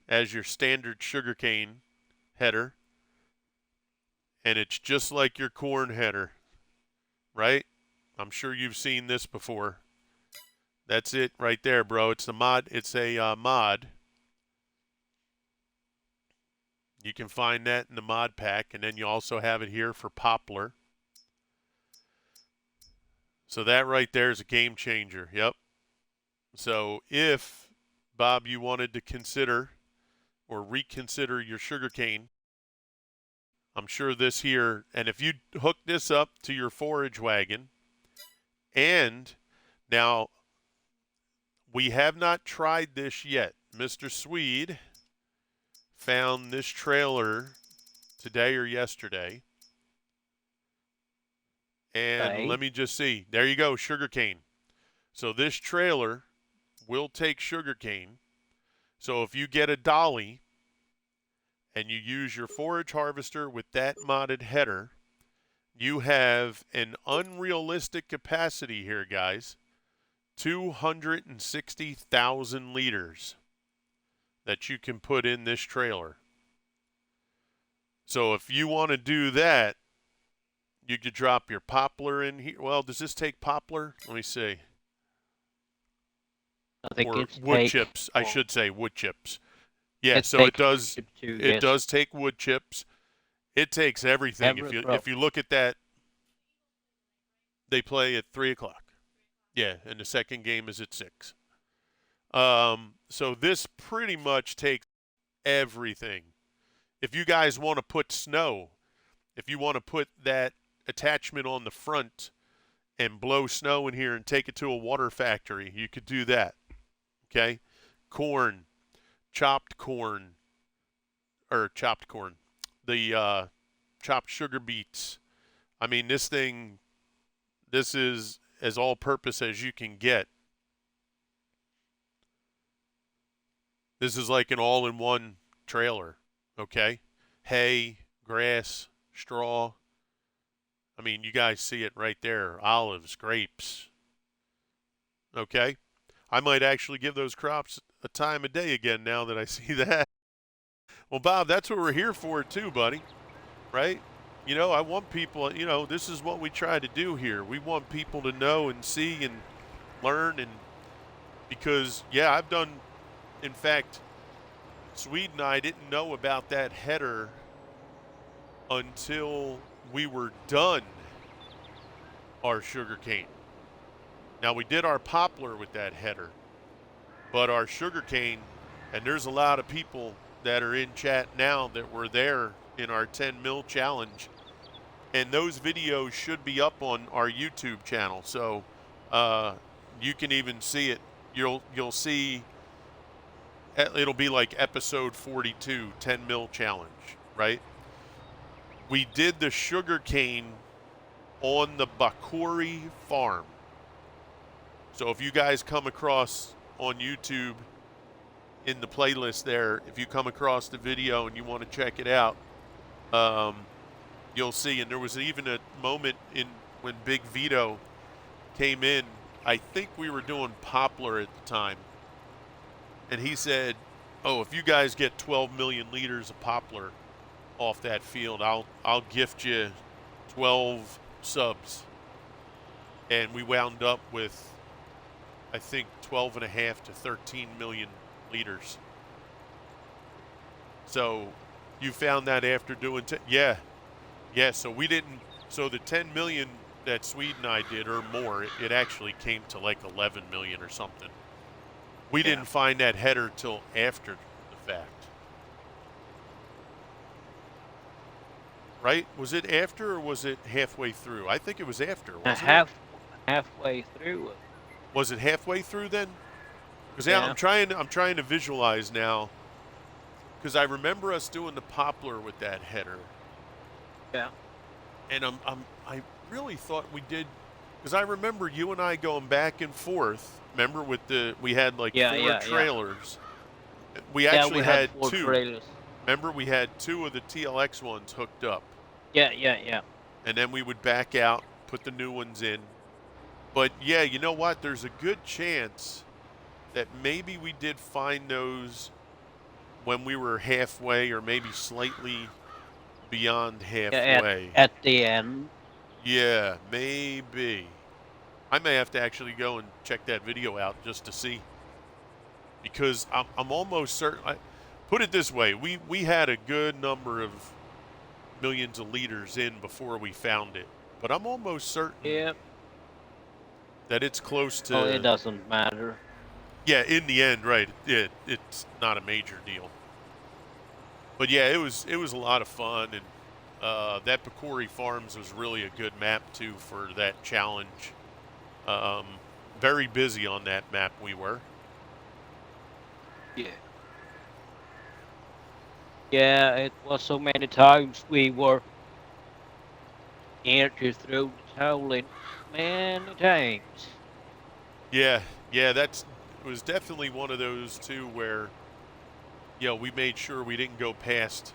as your standard sugarcane header. And it's just like your corn header, right? I'm sure you've seen this before. That's it right there, bro. It's the mod. It's a mod. You can find that in the mod pack, and then you also have it here for poplar. So that right there is a game changer. Yep. So if, Bob, you wanted to consider or reconsider your sugarcane, I'm sure this here, and if you hook this up to your forage wagon, and now we have not tried this yet. Mr. Swede found this trailer today or yesterday. And let me just see. There you go, sugarcane. So this trailer will take sugarcane. So if you get a dolly and you use your forage harvester with that modded header, you have an unrealistic capacity here, guys. 260,000 liters that you can put in this trailer. So if you want to do that, you could drop your poplar in here. Well, does this take poplar? Let me see. I think or it's wood chips. I should say wood chips. Yeah, so it does. It does take wood chips. It takes everything. If you look at that, they play at 3:00. Yeah, and the second game is at 6. So this pretty much takes everything. If you guys want to put snow, if you want to put that attachment on the front and blow snow in here and take it to a water factory, you could do that. Okay? Corn, chopped corn, the chopped sugar beets. I mean, this is as all-purpose as you can get. This is like an all-in-one trailer, okay? Hay, grass, straw. I mean, you guys see it right there. Olives, grapes. Okay? I might actually give those crops a time of day again now that I see that. Well, Bob, that's what we're here for too, buddy. Right? You know, I want people, this is what we try to do here. We want people to know and see and learn, and because, yeah, I've done, in fact, Swede and I didn't know about that header until we were done our sugarcane. Now, we did our poplar with that header, but our sugarcane, And there's a lot of people that are in chat now that were there in our 10 mil challenge. And those videos should be up on our YouTube channel. So you can even see it. You'll see, it'll be like episode 42, 10 mil challenge, right? We did the sugarcane on the Bakuri farm. So if you guys come across on YouTube in the playlist there, if you come across the video and you want to check it out, you'll see. And there was even a moment in when Big Vito came in. I think we were doing poplar at the time, and he said, "Oh, if you guys get 12 million liters of poplar off that field, I'll gift you 12 subs." And we wound up with, I think, 12.5 to 13 million liters. So you found that after doing, yeah. So we didn't, so the 10 million that Swede and I did or more, it actually came to like 11 million or something. We didn't find that header till after the fact. Right? Was it after or was it halfway through? I think it was after, wasn't it? Halfway through. Was it halfway through then? Because Yeah. I'm trying to visualize now. Because I remember us doing the poplar with that header. Yeah. And I really thought we did, because I remember you and I going back and forth. Remember with we had like 4 trailers. We actually had 4 2. trailers. Remember we had 2 of the TLX ones hooked up. Yeah. And then we would back out, put the new ones in. But yeah, you know what? There's a good chance that maybe we did find those when we were halfway or maybe slightly beyond halfway. At the end. Yeah, maybe. I may have to actually go and check that video out just to see. Because I'm almost certain. Put it this way, we had a good number of millions of liters in before we found it. But I'm almost certain that it's close to... Oh, it doesn't matter. Yeah, in the end, right, it's not a major deal. But yeah, it was a lot of fun, and that Bakuri Farms was really a good map too for that challenge. Very busy on that map we were. Yeah. Yeah, it was so many times we were near to throw the towel in many times. Yeah, it was definitely one of those too where, we made sure we didn't go past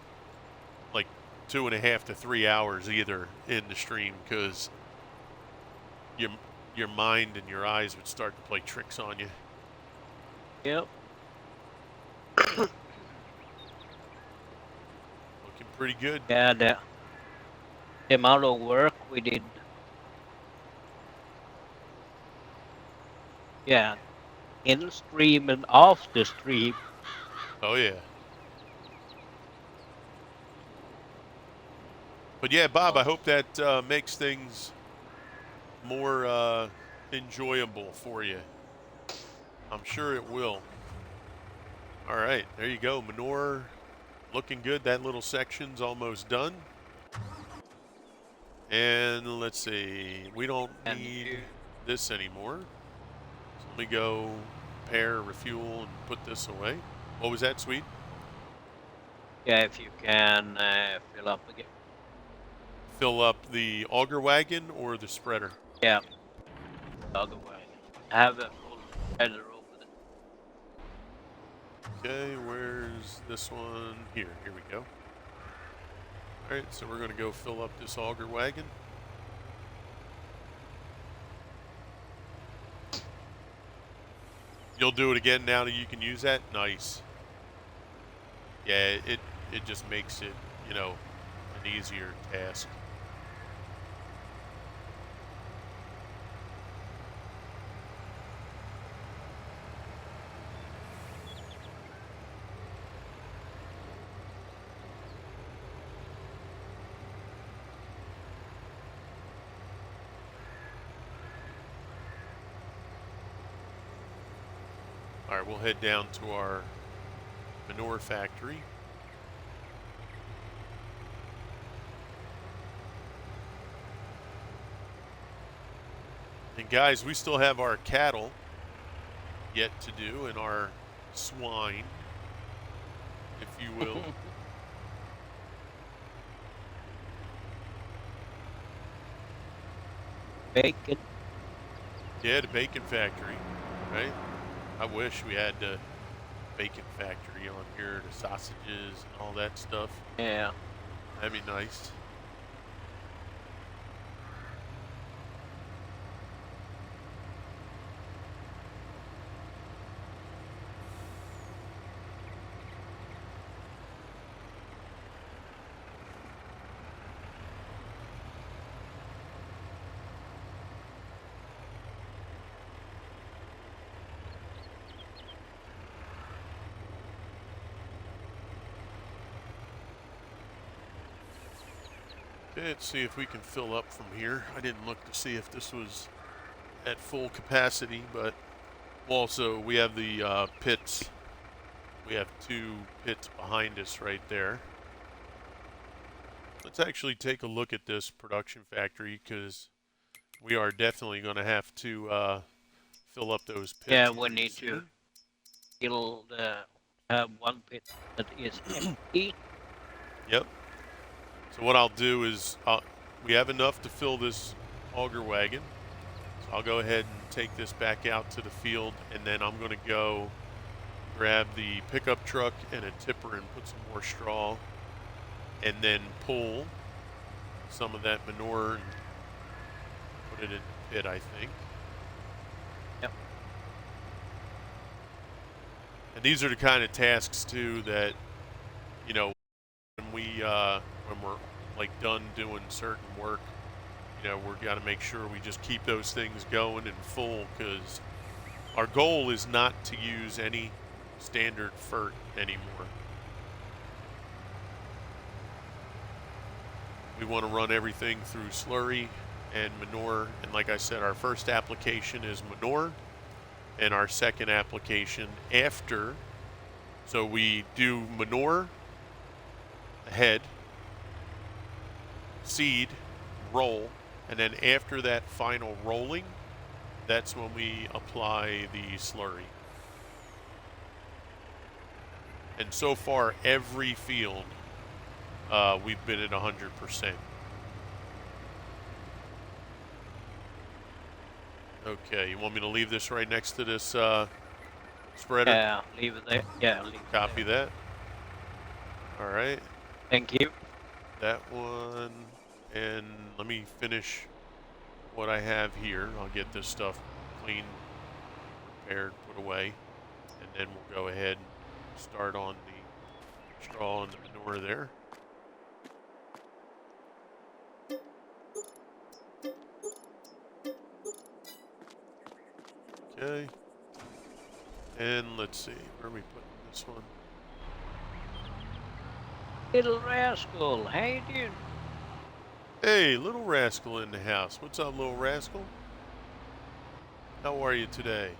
like 2.5 to 3 hours either in the stream, because your mind and your eyes would start to play tricks on you. Yep. Looking pretty good. Yeah, the amount of work we did. Yeah, in stream and off the stream. Oh yeah. But yeah, Bob, I hope that makes things more enjoyable for you. I'm sure it will. All right, there you go. Manure looking good. That little section's almost done. And let's see, we don't need this anymore. So let me go repair, refuel, and put this away. What was that, Sweet? Yeah, if you can fill up again. Fill up the auger wagon or the spreader? Yeah, auger wagon. I have a full spreader over there. Okay, where's this one? Here we go. All right, so we're going to go fill up this auger wagon. You'll do it again now that you can use that? Nice. Yeah, it just makes it, an easier task. All right, we'll head down to our manure factory. And guys, we still have our cattle yet to do and our swine, if you will. Bacon. Yeah, the bacon factory, right? I wish we had the bacon factory on here, the sausages and all that stuff. Yeah. That'd be nice. Okay, let's see if we can fill up from here. I didn't look to see if this was at full capacity, but also we have the pits. We have 2 pits behind us right there. Let's actually take a look at this production factory because we are definitely going to have to fill up those pits. Yeah, we need to fill have one pit that is empty. Yep. So what I'll do is we have enough to fill this auger wagon. So I'll go ahead and take this back out to the field, and then I'm going to go grab the pickup truck and a tipper and put some more straw, and then pull some of that manure and put it in the pit, I think. Yep. And these are the kind of tasks too that, you know, when we're like done doing certain work, you know, we've got to make sure we just keep those things going and full, because our goal is not to use any standard FERT anymore. We want to run everything through slurry and manure, and like I said, our first application is manure, and our second application after, so we do manure, head, seed, roll, and then after that final rolling, that's when we apply the slurry. And so far, every field, we've been at 100%. Okay, you want me to leave this right next to this spreader? Yeah, leave it there. Yeah, leave Copy it there. that. All right. Thank you. That one, and let me finish what I have here. I'll get this stuff clean, prepared, put away, and then we'll go ahead and start on the straw and the manure there. Okay. And let's see, where are we putting this one? Little rascal, how you doing? Hey, little rascal in the house. What's up, little rascal? How are you today?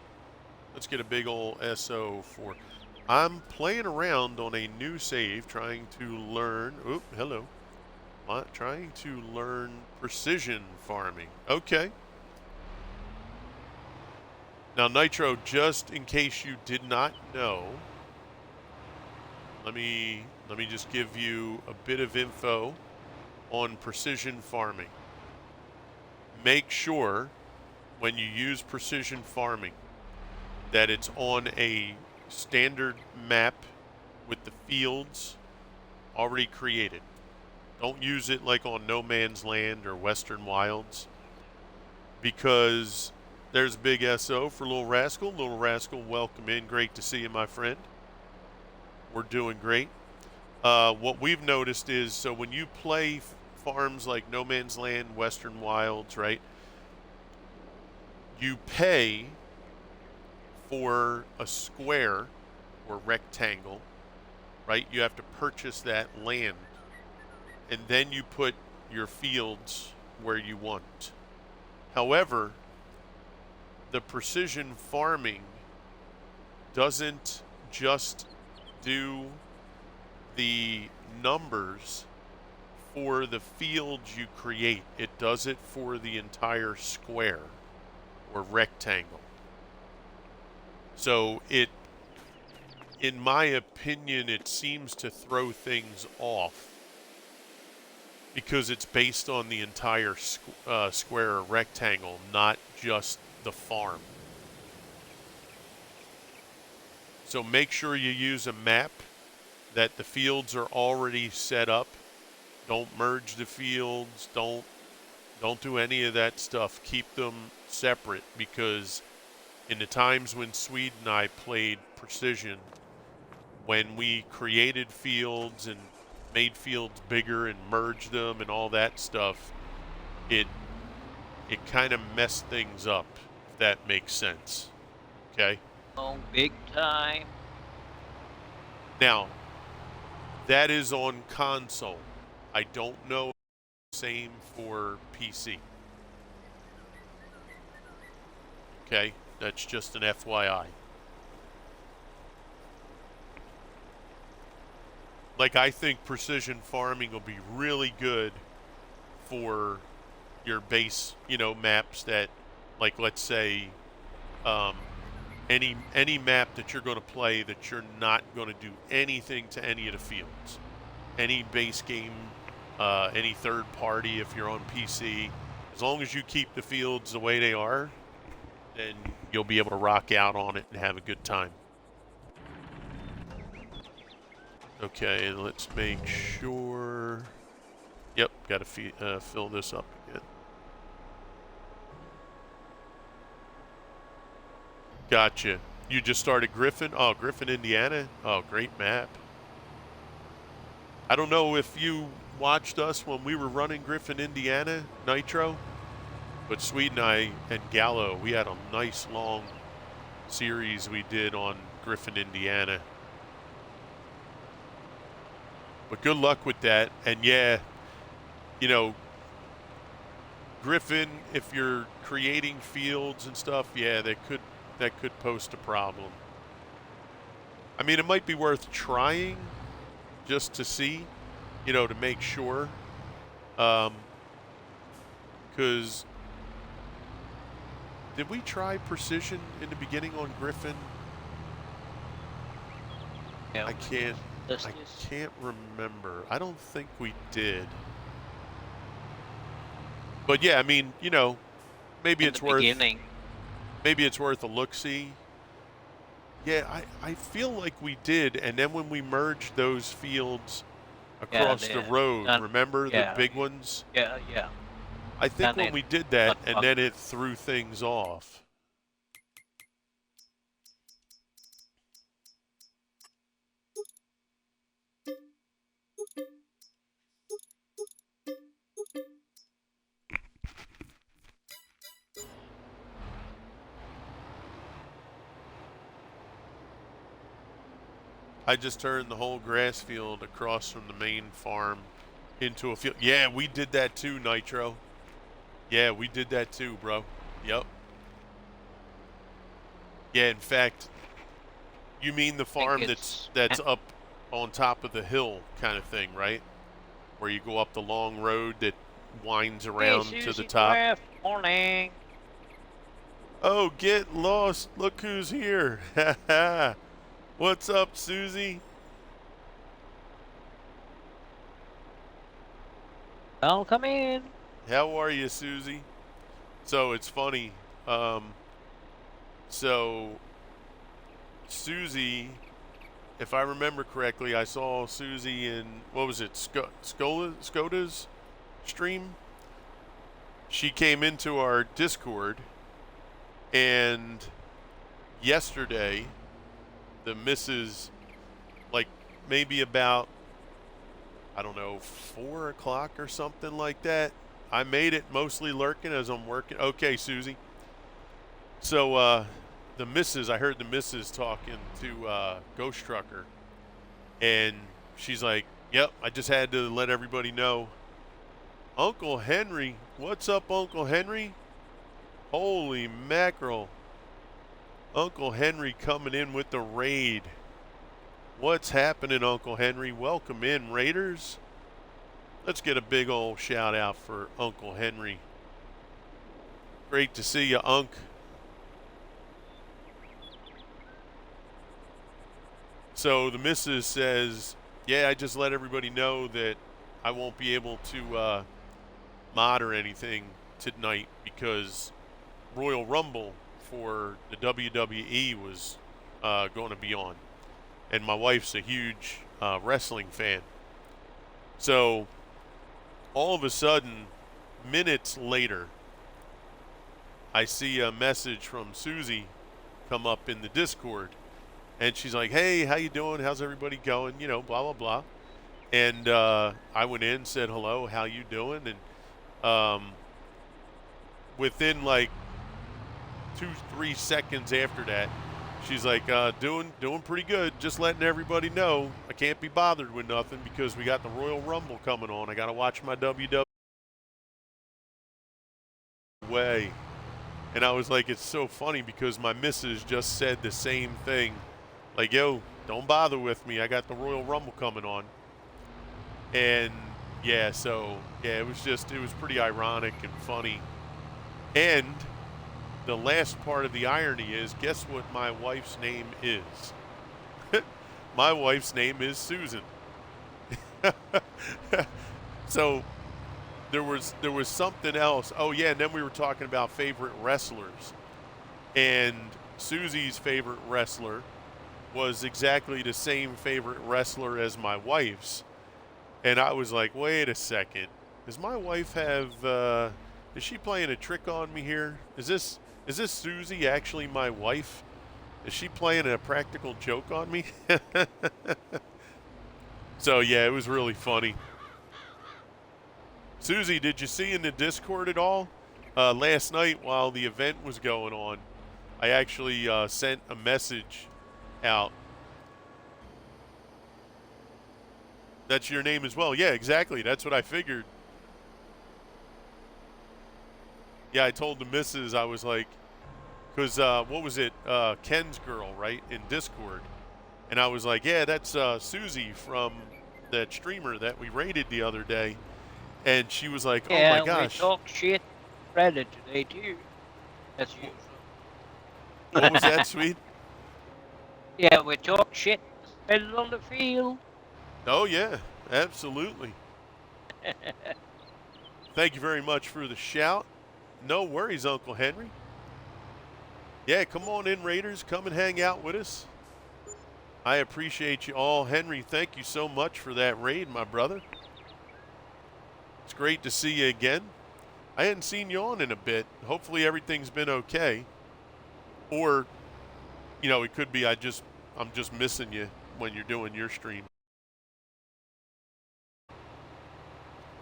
Let's get a big old SO for. I'm playing around on a new save, trying to learn. Oop, hello. Trying to learn precision farming. Okay. Now, Nitro, just in case you did not know, let me just give you a bit of info on precision farming. Make sure when you use precision farming that it's on a standard map with the fields already created. Don't use it like on No Man's Land or Western Wilds, because there's a big SO for Little Rascal. Little Rascal, welcome in. Great to see you, my friend. We're doing great. What we've noticed is, so when you play farms like No Man's Land, Western Wilds, right, you pay for a square or rectangle, right? You have to purchase that land, and then you put your fields where you want. However, the precision farming doesn't just do the numbers for the fields you create. It does it for the entire square or rectangle. So it, in my opinion, it seems to throw things off because it's based on the entire square or rectangle, not just the farm. So make sure you use a map that the fields are already set up. Don't merge the fields. Don't do any of that stuff. Keep them separate, because in the times when Swede and I played Precision, when we created fields and made fields bigger and merged them and all that stuff, it kind of messed things up, if that makes sense. Okay? Oh, big time. Now, that is on console. I don't know the same for PC. Okay? That's just an FYI. Like, I think precision farming will be really good for your base, maps that, like, let's say, any map that you're going to play that you're not going to do anything to any of the fields. Any base game, any third party, if you're on PC, as long as you keep the fields the way they are, then you'll be able to rock out on it and have a good time. Okay, and let's make sure. Yep, got to fill this up again. Gotcha. You just started Griffin? Oh, Griffin, Indiana? Oh, great map. I don't know if you watched us when we were running Griffin, Indiana, Nitro, but Swede and I and Gallo, we had a nice long series we did on Griffin, Indiana. But good luck with that. And yeah, Griffin, if you're creating fields and stuff, yeah, that could pose a problem. I mean, it might be worth trying just to see, to make sure. Because did we try precision in the beginning on Griffin? Yeah. I can't remember. I don't think we did. But yeah, I mean, maybe it's worth a look-see. Yeah, I feel like we did, and then when we merged those fields across the road, remember the big ones? Yeah. I think when we did that, and then it threw things off. I just turned the whole grass field across from the main farm into a field. Yeah, we did that too, Nitro. Yeah, we did that too, bro. Yep. Yeah, in fact, you mean the farm that's up on top of the hill kind of thing, right? Where you go up the long road that winds around to the top. Morning. Oh, get lost. Look who's here. What's up, Susie? I'll come in. How are you, Susie? So it's funny. So Susie, if I remember correctly, I saw Susie in, what was it, Skoda's stream? She came into our Discord, and yesterday, the missus, like maybe about, I don't know, 4 o'clock or something like that. I made it mostly lurking as I'm working. Okay, Susie. So the missus, I heard the missus talking to Ghost Trucker, and she's like, yep, I just had to let everybody know. Uncle Henry, what's up, Uncle Henry? Holy mackerel. Uncle Henry coming in with the raid. What's happening, Uncle Henry? Welcome in, Raiders. Let's get a big old shout out for Uncle Henry. Great to see you, Unc. So the missus says, yeah, I just let everybody know that I won't be able to mod or anything tonight because Royal Rumble for the WWE was going to be on. And my wife's a huge wrestling fan. So all of a sudden, minutes later, I see a message from Susie come up in the Discord. And she's like, hey, how you doing? How's everybody going? You know, blah, blah, blah. And I went in, said hello, how you doing? And within like 2-3 seconds after that, she's like, doing pretty good. Just letting everybody know I can't be bothered with nothing because we got the Royal Rumble coming on. I got to watch my WWE way. And I was like, it's so funny because my missus just said the same thing. Like, yo, don't bother with me. I got the Royal Rumble coming on. And yeah, so yeah, it was pretty ironic and funny. And the last part of the irony is, guess what my wife's name is? My wife's name is Susan. So there was something else. Oh yeah, and then we were talking about favorite wrestlers. And Susie's favorite wrestler was exactly the same favorite wrestler as my wife's. And I was like, wait a second. Does my wife have is she playing a trick on me here? Is this Susie actually my wife? Is she playing a practical joke on me? So yeah, it was really funny. Susie, did you see in the Discord at all? Last night while the event was going on, I actually sent a message out. That's your name as well. Yeah, exactly. That's what I figured. Yeah, I told the missus, I was like, because what was it? Ken's girl, right? In Discord. And I was like, yeah, that's Susie from that streamer that we raided the other day. And she was like, oh my gosh. We talk shit Reddit today too. As usual. What was that, Sweet? Yeah, we talk shit Reddit on the field. Oh, yeah, absolutely. Thank you very much for the shout. No worries, Uncle Henry. Yeah, come on in, Raiders. Come and hang out with us. I appreciate you all. Henry, thank you so much for that raid, my brother. It's great to see you again. I hadn't seen you on in a bit. Hopefully everything's been okay. Or, you know, it could be I'm just missing you when you're doing your stream.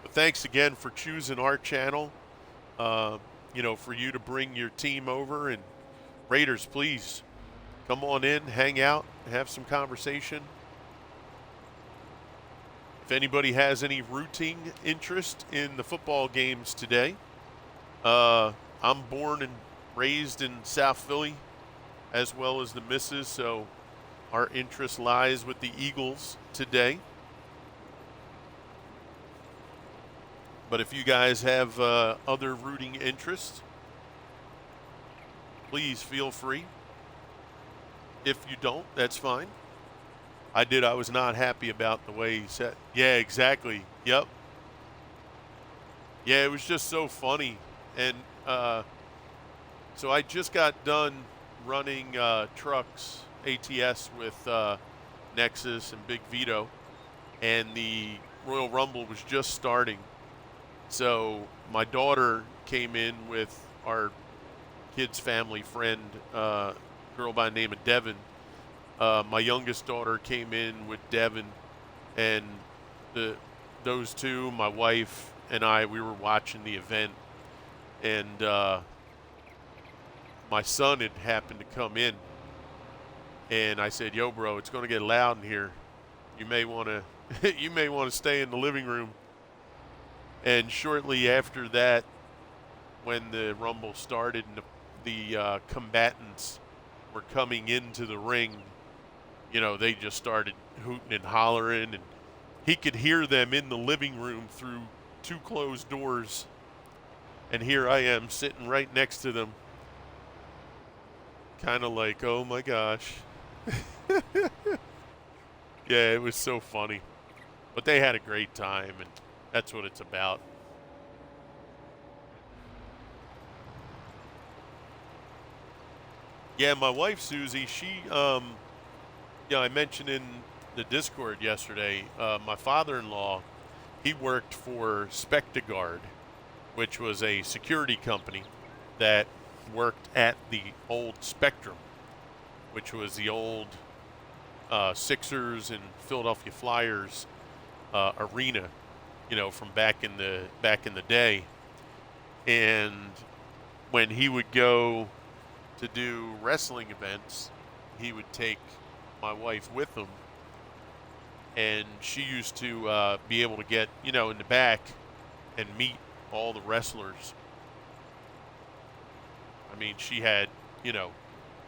But thanks again for choosing our channel. You know, for you to bring your team over. And Raiders, please come on in, hang out, have some conversation. If anybody has any rooting interest in the football games today, I'm born and raised in South Philly, as well as the missus, so our interest lies with the Eagles today. But if you guys have other rooting interests, please feel free. If you don't, that's fine. I was not happy about the way he said. Yeah, exactly. Yep. Yeah, it was just so funny. And so I just got done running trucks, ATS with Nexus and Big Vito, and the Royal Rumble was just starting. So my daughter came in with our kid's family friend, girl by the name of Devin. My youngest daughter came in with Devin, and those two, my wife and I, we were watching the event, and my son had happened to come in, and I said, "Yo, bro, it's going to get loud in here. You may want to stay in the living room." And shortly after that, when the Rumble started and the combatants were coming into the ring, they just started hooting and hollering, and he could hear them in the living room through 2 closed doors. And here I am sitting right next to them, kind of like, oh my gosh. Yeah, it was so funny. But they had a great time, and that's what it's about. Yeah, my wife, Susie, I mentioned in the Discord yesterday, my father-in-law, he worked for Spectagard, which was a security company that worked at the old Spectrum, which was the old Sixers and Philadelphia Flyers arena, from back in the day. And when he would go to do wrestling events, he would take my wife with him, and she used to be able to get in the back and meet all the wrestlers. I mean, she had a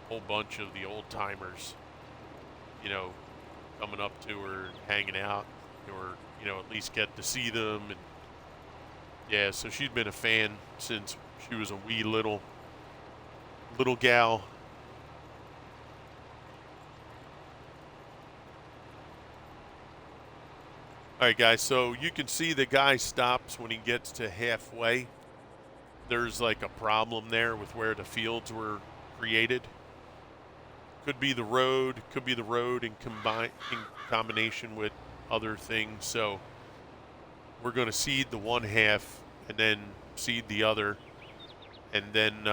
whole bunch of the old timers coming up to her and hanging out, or at least get to see them. And yeah, so she'd been a fan since she was a wee little gal. All right, guys, so you can see the guy stops when he gets to halfway. There's like a problem there with where the fields were created. Could be the road in combination with other things. So we're going to seed the one half and then seed the other. And then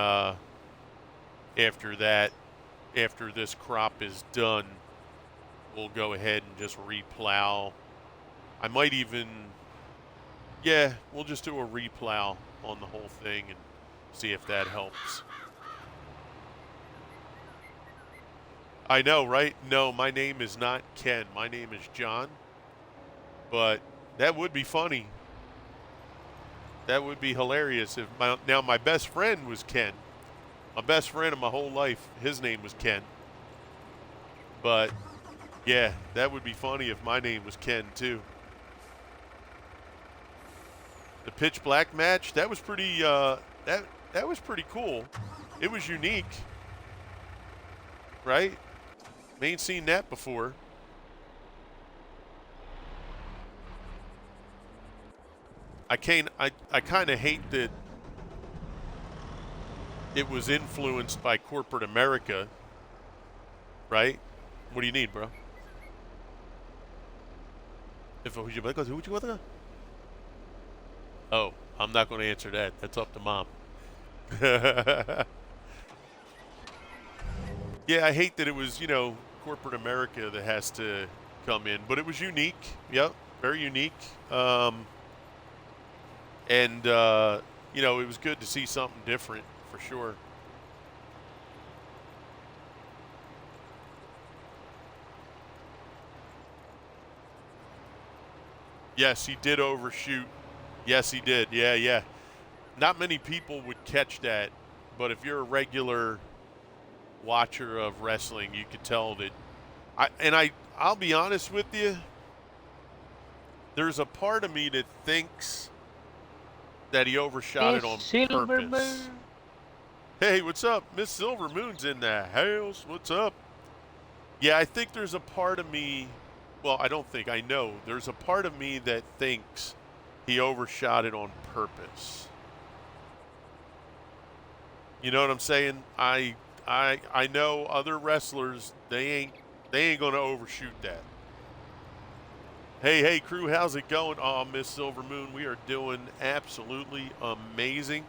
after that, after this crop is done, we'll go ahead and just replow. I might even, we'll just do a replow on the whole thing and see if that helps. I know, right? No, my name is not Ken. My name is John. But that would be funny. That would be hilarious if my best friend was Ken. My best friend of my whole life, his name was Ken. But yeah, that would be funny if my name was Ken too. The pitch black match, that was pretty that was pretty cool. It was unique. Right? We ain't seen that before. I kind of hate that it was influenced by corporate America, right? What do you need, bro? Oh, I'm not going to answer that. That's up to mom. Yeah, I hate that it was, corporate America that has to come in, but it was unique. Yep, very unique. And it was good to see something different for sure. Yes, he did overshoot. Yes, he did. Yeah. Not many people would catch that, but if you're a regular watcher of wrestling, you could tell that. I'll be honest with you. There's a part of me that thinks that he overshot it on purpose. Hey, what's up? Miss Silver Moon's in the house. What's up? Yeah, I think there's a part of me. Well, I don't think. I know there's a part of me that thinks he overshot it on purpose. You know what I'm saying? I know other wrestlers, they ain't gonna overshoot that. Hey crew, how's it going? Oh, Miss Silver Moon, we are doing absolutely amazing.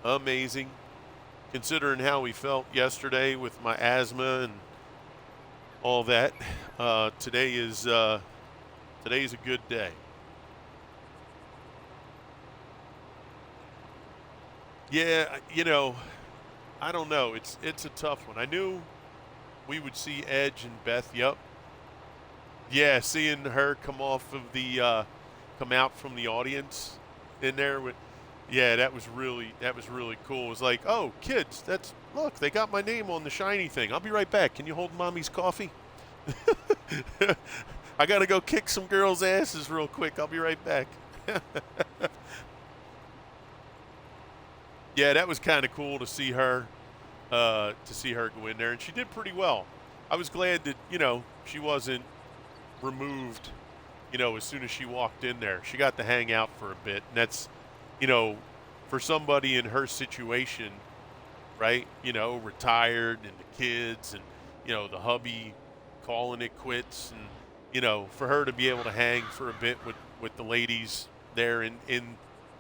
Amazing. Considering how we felt yesterday with my asthma and all that, today's a good day. Yeah, I don't know. It's a tough one. I knew we would see Edge and Beth. Yep. Yeah, seeing her come out from the audience in there with, yeah, that was really cool. It was like, oh, kids, look, they got my name on the shiny thing. I'll be right back. Can you hold mommy's coffee? I got to go kick some girls' asses real quick. I'll be right back. Yeah, that was kind of cool to see her go in there, and she did pretty well. I was glad that, she wasn't removed, as soon as she walked in there. She got to hang out for a bit, and that's, for somebody in her situation, right? Retired and the kids and, the hubby calling it quits, and, for her to be able to hang for a bit with the ladies there in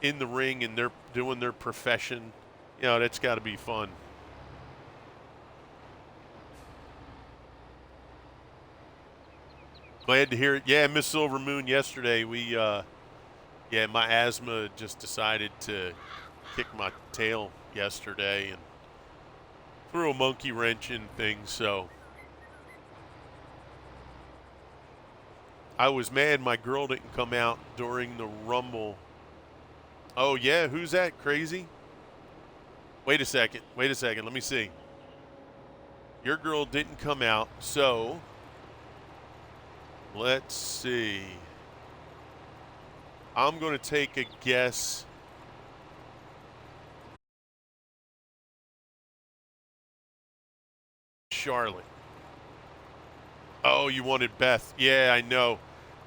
the ring, and they're doing their profession, that's got to be fun. Glad to hear it. Yeah, Miss Silver Moon, yesterday my asthma just decided to kick my tail yesterday and threw a monkey wrench in things, so I was mad my girl didn't come out during the Rumble. Oh, yeah, who's that, Crazy? Wait a second, let me see. Your girl didn't come out, so let's see. I'm going to take a guess. Charlotte. Oh, you wanted Beth. Yeah, I know.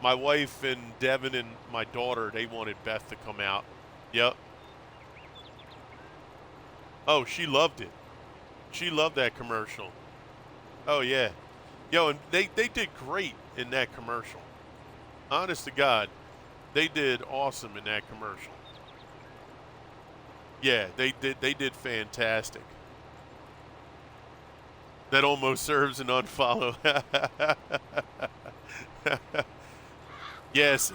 My wife and Devin and my daughter, they wanted Beth to come out. Yep. Oh, she loved it. She loved that commercial. Oh, yeah. Yo, and they did great in that commercial. Honest to God, they did awesome in that commercial. Yeah, they did fantastic. That almost serves an unfollow. Yes,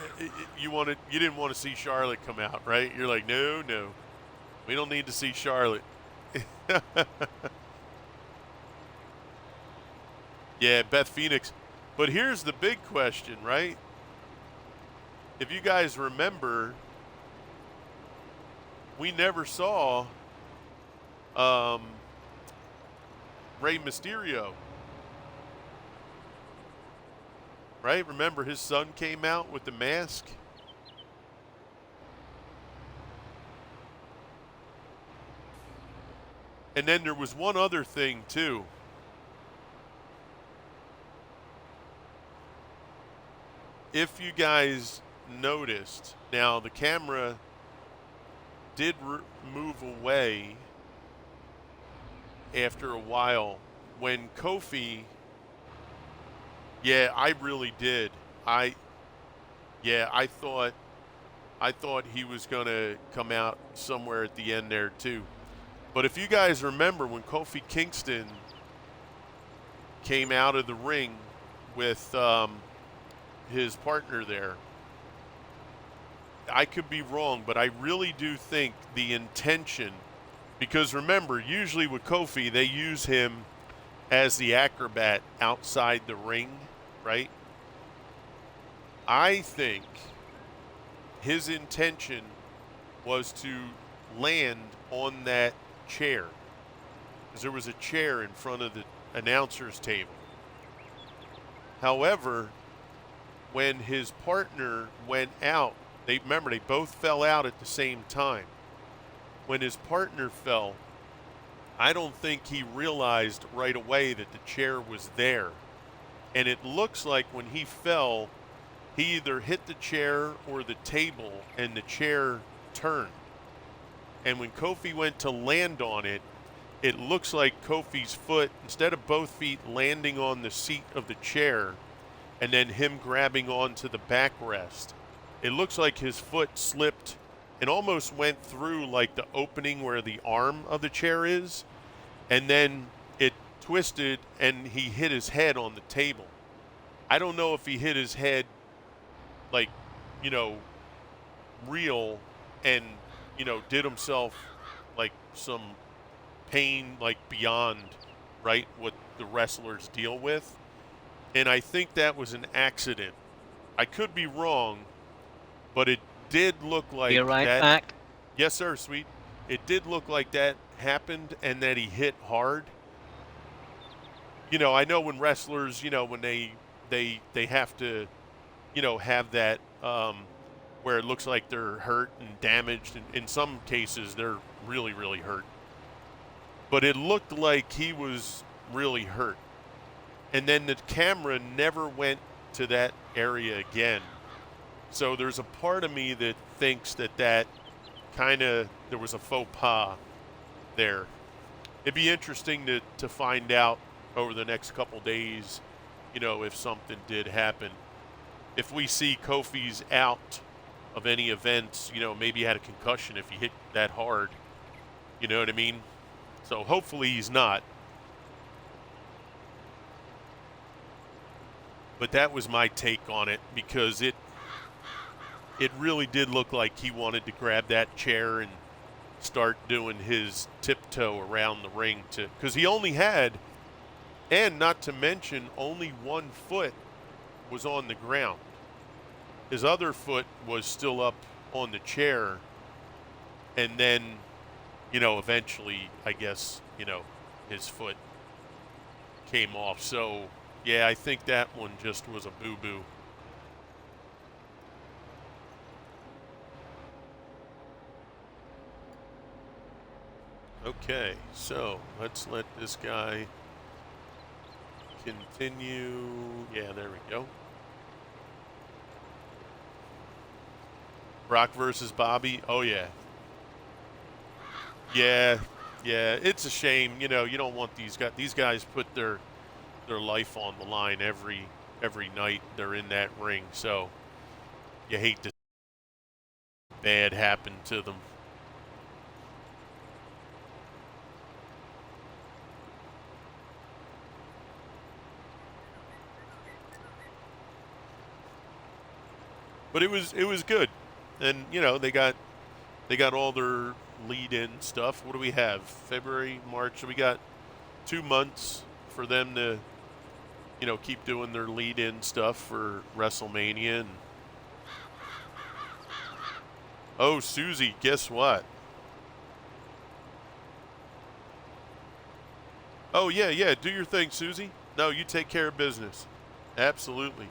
you didn't want to see Charlotte come out, right? You're like, no, we don't need to see Charlotte. Yeah, Beth Phoenix. But here's the big question, right? If you guys remember, we never saw Rey Mysterio. Right? Remember, his son came out with the mask? And then there was one other thing, too. If you guys noticed, now the camera did move away after a while when Kofi. Yeah, I really did. I thought he was going to come out somewhere at the end there too. But if you guys remember when Kofi Kingston came out of the ring with his partner there, I could be wrong, but I really do think the intention, because remember, usually with Kofi, they use him as the acrobat outside the ring, right? I think his intention was to land on that chair, because there was a chair in front of the announcer's table. However, when his partner went out, they both fell out at the same time. When his partner fell, I don't think he realized right away that the chair was there. And it looks like when he fell, he either hit the chair or the table, and the chair turned. And when Kofi went to land on it, it looks like Kofi's foot, instead of both feet landing on the seat of the chair and then him grabbing onto the backrest, it looks like his foot slipped and almost went through like the opening where the arm of the chair is, and then it twisted and he hit his head on the table. I don't know if he hit his head like, real and, did himself like some pain like beyond, right, what the wrestlers deal with. And I think that was an accident. I could be wrong, but it did look like You're right, that. Mac. Yes, sir, sweet. It did look like that happened and that he hit hard. you know, I know when wrestlers, you know, when they have to, you know, have that where it looks like they're hurt and damaged, and in some cases they're really, really hurt. But it looked like he was really hurt. And then the camera never went to that area again. So there's a part of me that thinks that kind of, there was a faux pas there. It'd be interesting to find out over the next couple days, you know, if something did happen. If we see Kofi's out of any events, you know, maybe he had a concussion if he hit that hard. You know what I mean? So hopefully he's not. But that was my take on it, because it really did look like he wanted to grab that chair and start doing his tiptoe around the ring, because he only had, and not to mention, only one foot was on the ground. His other foot was still up on the chair, and then, you know, eventually, I guess, you know, his foot came off. So, yeah, I think that one just was a boo-boo. Okay, so let's let this guy continue. Yeah, there we go. Brock versus Bobby. Oh, yeah. Yeah, it's a shame. You know, you don't want these guys. These guys put their life on the line every night they're in that ring. So you hate to see bad happen to them. But it was good, and you know they got all their lead-in stuff. What do we have? February, March. So we got 2 months for them to, you know, keep doing their lead-in stuff for WrestleMania. And oh, Susie, guess what? Oh, yeah, do your thing, Susie. No, you take care of business. Absolutely.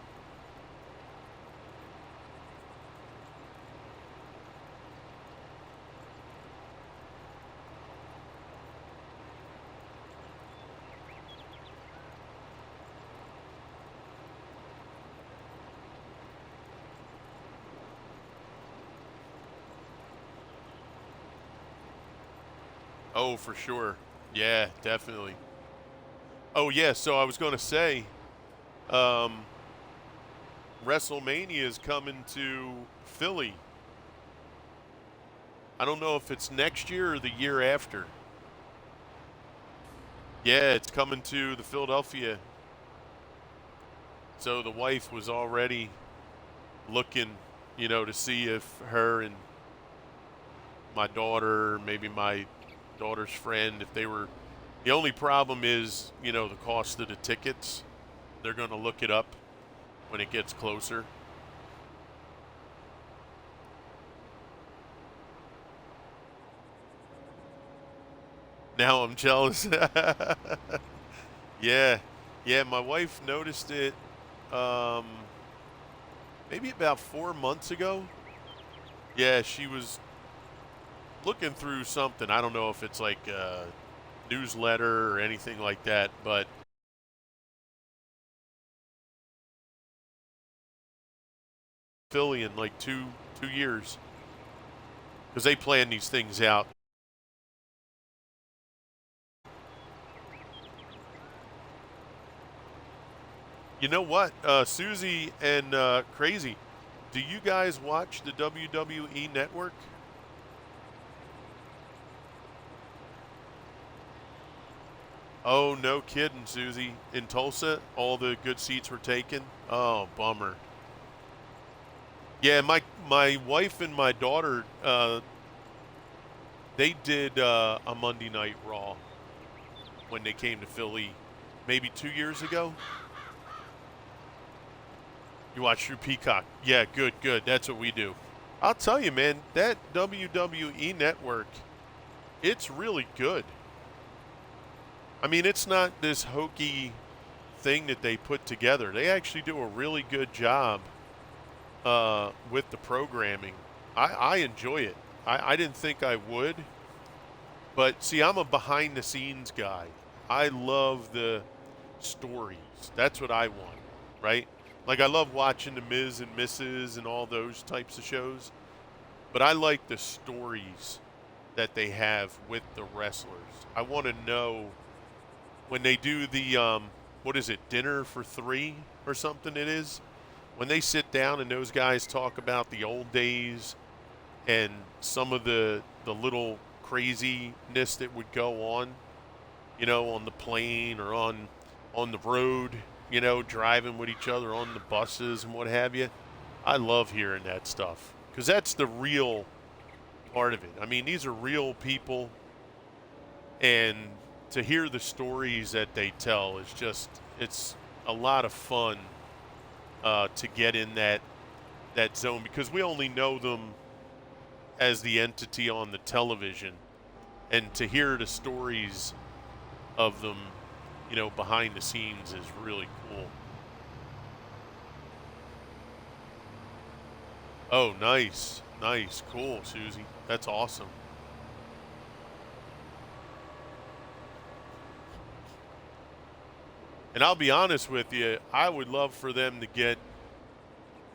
Oh, for sure. Yeah, definitely. Oh, yeah, so I was going to say, WrestleMania is coming to Philly. I don't know if it's next year or the year after. Yeah, it's coming to the Philadelphia. So the wife was already looking, you know, to see if her and my daughter, maybe my daughter's friend, if they were. The only problem is, you know, the cost of the tickets. They're going to look it up when it gets closer. Now I'm jealous. Yeah, my wife noticed it maybe about 4 months ago. Yeah, she was looking through something. I don't know if it's like a newsletter or anything like that, but Philly in like two years, because they plan these things out. You know what, Susie and Crazy, do you guys watch the WWE Network? Oh, no kidding, Susie. In Tulsa, all the good seats were taken. Oh, bummer. Yeah, my wife and my daughter, they did a Monday Night Raw when they came to Philly, maybe 2 years ago. You watch through Peacock. Yeah, good. That's what we do. I'll tell you, man, that WWE Network, it's really good. I mean, it's not this hokey, thing that they put together. They actually do a really good job with the programming. I enjoy it. I didn't think I would, but see, I'm a behind-the-scenes guy. I love the stories. That's what I want, right? Like, I love watching the Ms. and Mrs. and all those types of shows, but I like the stories that they have with the wrestlers. I want to know when they do the, what is it, dinner for three or something it is? When they sit down and those guys talk about the old days and some of the little craziness that would go on, on the plane or on the road, driving with each other on the buses and what have you. I love hearing that stuff because that's the real part of it. I mean, these are real people, and to hear the stories that they tell is it's a lot of fun to get in that zone because we only know them as the entity on the television, and to hear the stories of them, behind the scenes is really cool. Oh, nice. Nice. Cool, Susie. That's awesome. And I'll be honest with you, I would love for them to get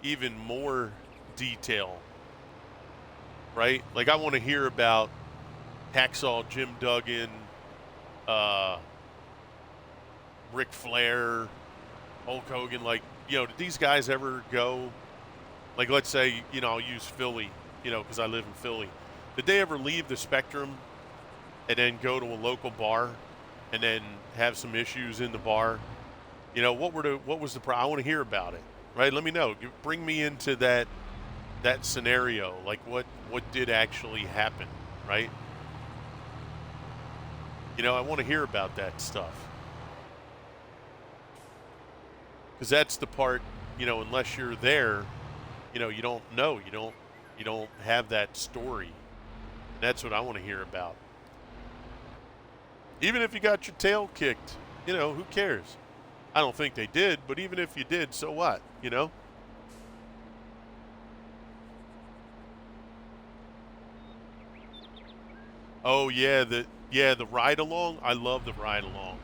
even more detail, right? Like, I want to hear about Hacksaw Jim Duggan, Ric Flair, Hulk Hogan. Like, did these guys ever go, like, let's say, I'll use Philly, because I live in Philly. Did they ever leave the Spectrum and then go to a local bar and then have some issues in the bar? What was the problem? I want to hear about it, right? Let me know. Bring me into that scenario. Like, what did actually happen, right? I want to hear about that stuff. Because that's the part, unless you're there, you don't know. You don't have that story. And that's what I want to hear about. Even if you got your tail kicked, who cares? I don't think they did, but even if you did, so what, Oh, yeah, the ride along. I love the ride along.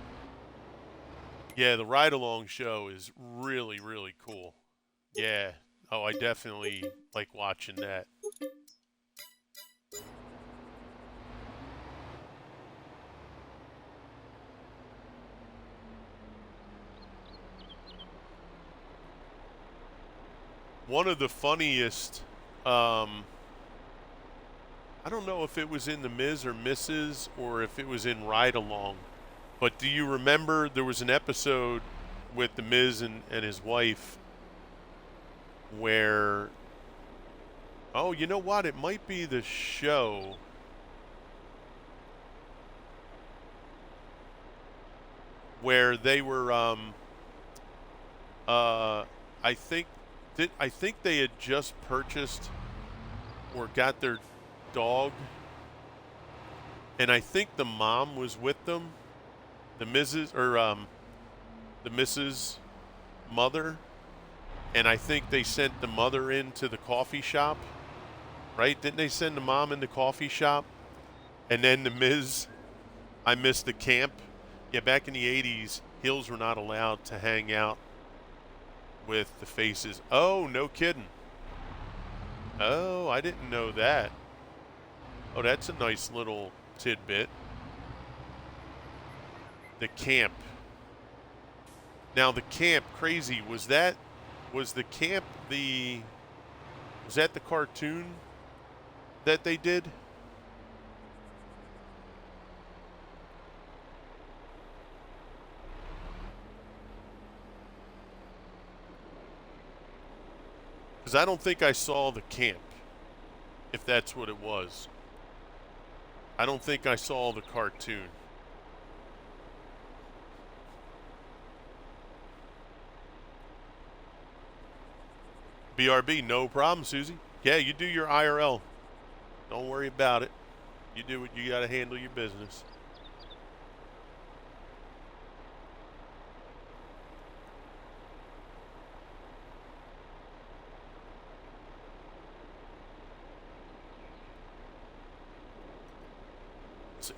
Yeah, the ride along show is really, really cool. Yeah. Oh, I definitely like watching that. One of the funniest, I don't know if it was in the Ms. or Mrs. or if it was in Ride Along, but do you remember there was an episode with the Miz and his wife where, oh, you know what? It might be the show. Where they were, I think they had just purchased or got their dog, and I think the mom was with them, the Mrs. Mother, and I think they sent the mother into the coffee shop, right? Didn't they send the mom in the coffee shop? And then I missed the camp. Yeah, back in the 80s, heels were not allowed to hang out with the faces. Oh, no kidding. Oh, I didn't know that. Oh, that's a nice little tidbit. The camp. Now, the camp, crazy, was that the cartoon that they did? Because I don't think I saw the camp, if that's what it was. I don't think I saw the cartoon. BRB, no problem, Susie. Yeah, you do your IRL. Don't worry about it. You do what you got to handle your business.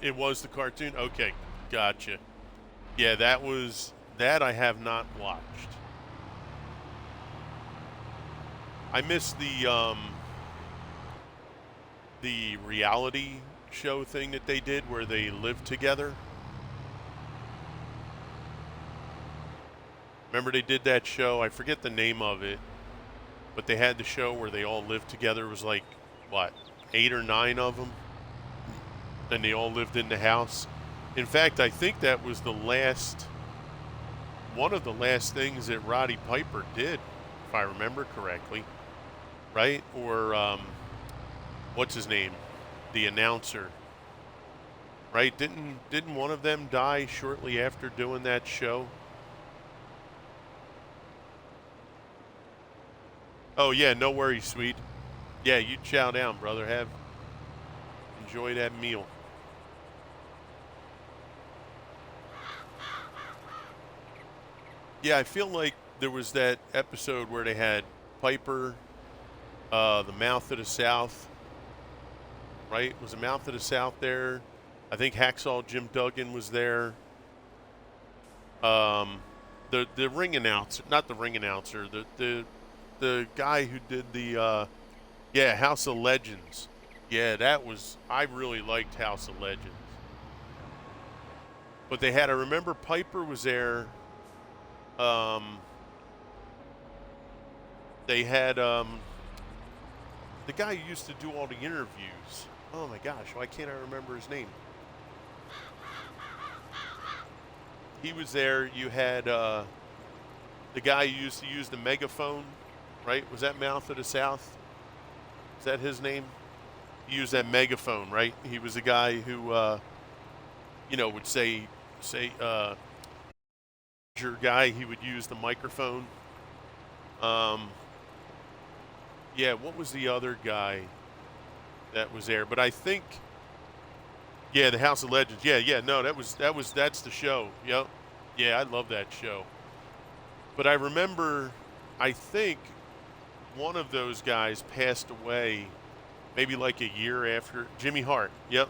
It was the cartoon? Okay, gotcha. Yeah, that I have not watched. I missed the reality show thing that they did where they lived together. Remember they did that show? I forget the name of it, but they had the show where they all lived together. It was like, what, 8 or 9 of them? And they all lived in the house. In fact, I think that was one of the last things that Roddy Piper did, if I remember correctly, right? Or what's his name? The announcer, right? Didn't one of them die shortly after doing that show? Oh yeah, no worries, sweet. Yeah, you chow down, brother. Enjoy that meal. Yeah, I feel like there was that episode where they had Piper, the Mouth of the South, right? Was the Mouth of the South there? I think Hacksaw Jim Duggan was there. The ring announcer, not the ring announcer, the guy who did the House of Legends. Yeah, I really liked House of Legends. But I remember Piper was there. They had the guy who used to do all the interviews. Oh my gosh, why can't I remember his name? He was there. You had the guy who used to use the megaphone, right? Was that Mouth of the South? Is that his name? He used that megaphone, right? He was the guy who, would say, your guy. He would use the microphone. Yeah, what was the other guy that was there? But I think, yeah, the House of Legends. Yeah. No, that's the show. Yep. Yeah, I love that show. But I remember, I think one of those guys passed away, maybe like a year after Jimmy Hart. Yep.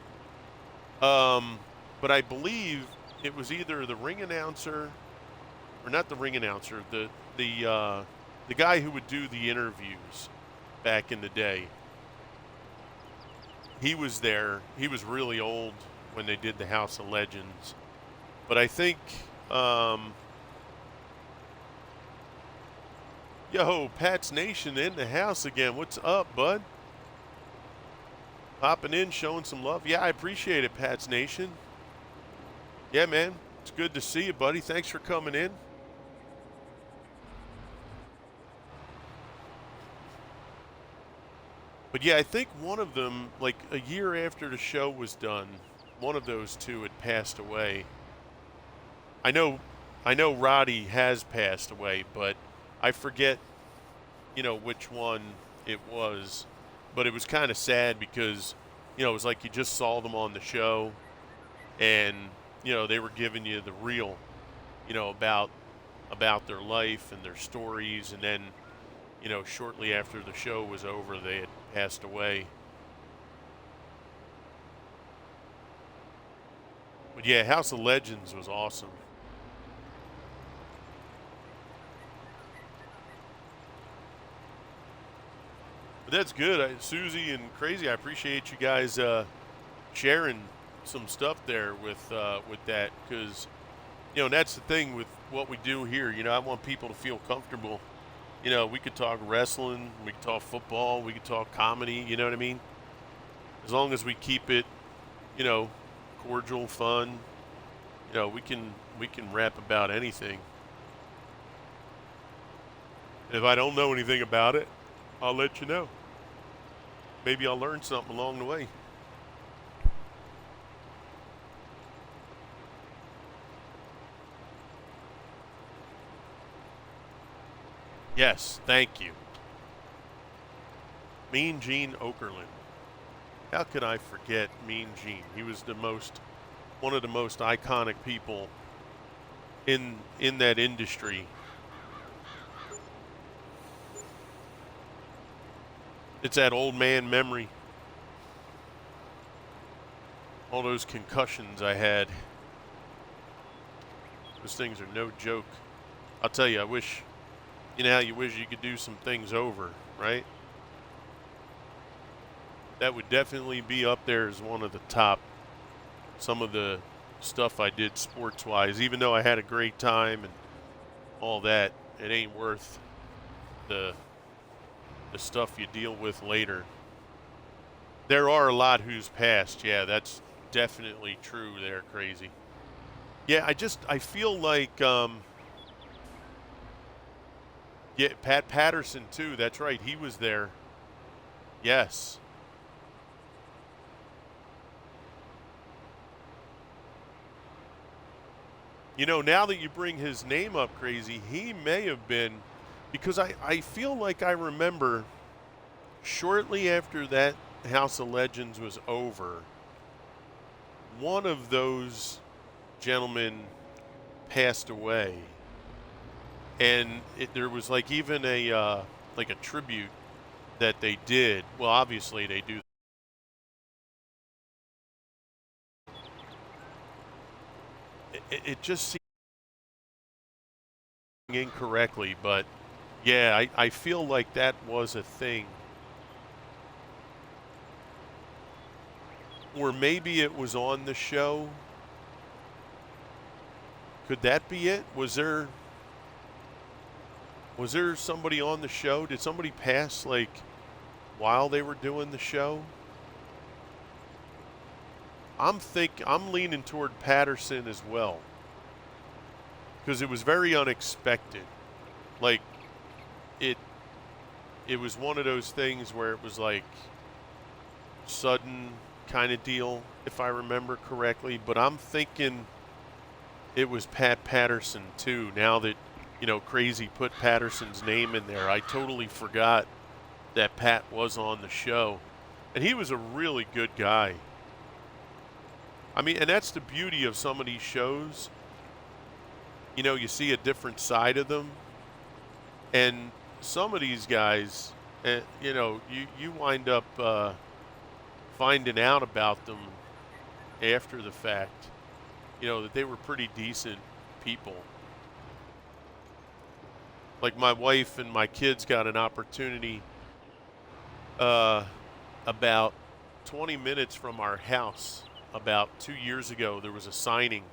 But I believe it was either the ring announcer, or not the ring announcer, the guy who would do the interviews back in the day. He was there. He was really old when they did the House of Legends. But I think, yo, Pat's Nation in the house again. What's up, bud? Popping in, showing some love. Yeah, I appreciate it, Pat's Nation. Yeah, man. It's good to see you, buddy. Thanks for coming in. But yeah, I think one of them, like a year after the show was done, one of those two had passed away. I know Roddy has passed away, but I forget, which one it was. But it was kind of sad because, it was like you just saw them on the show and, they were giving you the real, about their life and their stories. And then, shortly after the show was over, they had passed away. But yeah, House of Legends was awesome. But that's good. Susie and Crazy, I appreciate you guys sharing some stuff there with that, because, that's the thing with what we do here. I want people to feel comfortable. We could talk wrestling, we could talk football, we could talk comedy, you know what I mean? As long as we keep it, cordial, fun, we can rap about anything. And if I don't know anything about it, I'll let you know. Maybe I'll learn something along the way. Yes, thank you. Mean Gene Okerlund. How could I forget Mean Gene? He was one of the most iconic people in that industry. It's that old man memory. All those concussions I had. Those things are no joke. I'll tell you, I wish, you know how you wish you could do some things over, right? That would definitely be up there as one of the top. Some of the stuff I did sports-wise, even though I had a great time and all that, it ain't worth the stuff you deal with later. There are a lot who's passed. Yeah, that's definitely true there, Crazy. Yeah, I feel like, yeah, Pat Patterson too. That's right. He was there. Yes. You know, now that you bring his name up, Crazy, he may have been, because I feel like I remember shortly after that House of Legends was over, one of those gentlemen passed away. And there was like even a tribute that they did. Well, obviously they do. It just seemed incorrectly, but yeah, I feel like that was a thing. Or maybe it was on the show. Could that be it? Was there somebody on the show? Did somebody pass like while they were doing the show? I'm leaning toward Patterson as well. Because it was very unexpected. Like it was one of those things where it was like sudden kind of deal, if I remember correctly. But I'm thinking it was Pat Patterson too. Now that, you know, Crazy put Patterson's name in there, I totally forgot that Pat was on the show. And he was a really good guy. I mean, and that's the beauty of some of these shows. You know, you see a different side of them. And some of these guys, you know, you wind up finding out about them after the fact, you know, that they were pretty decent people. Like my wife and my kids got an opportunity about 20 minutes from our house. About 2 years ago, there was a signing,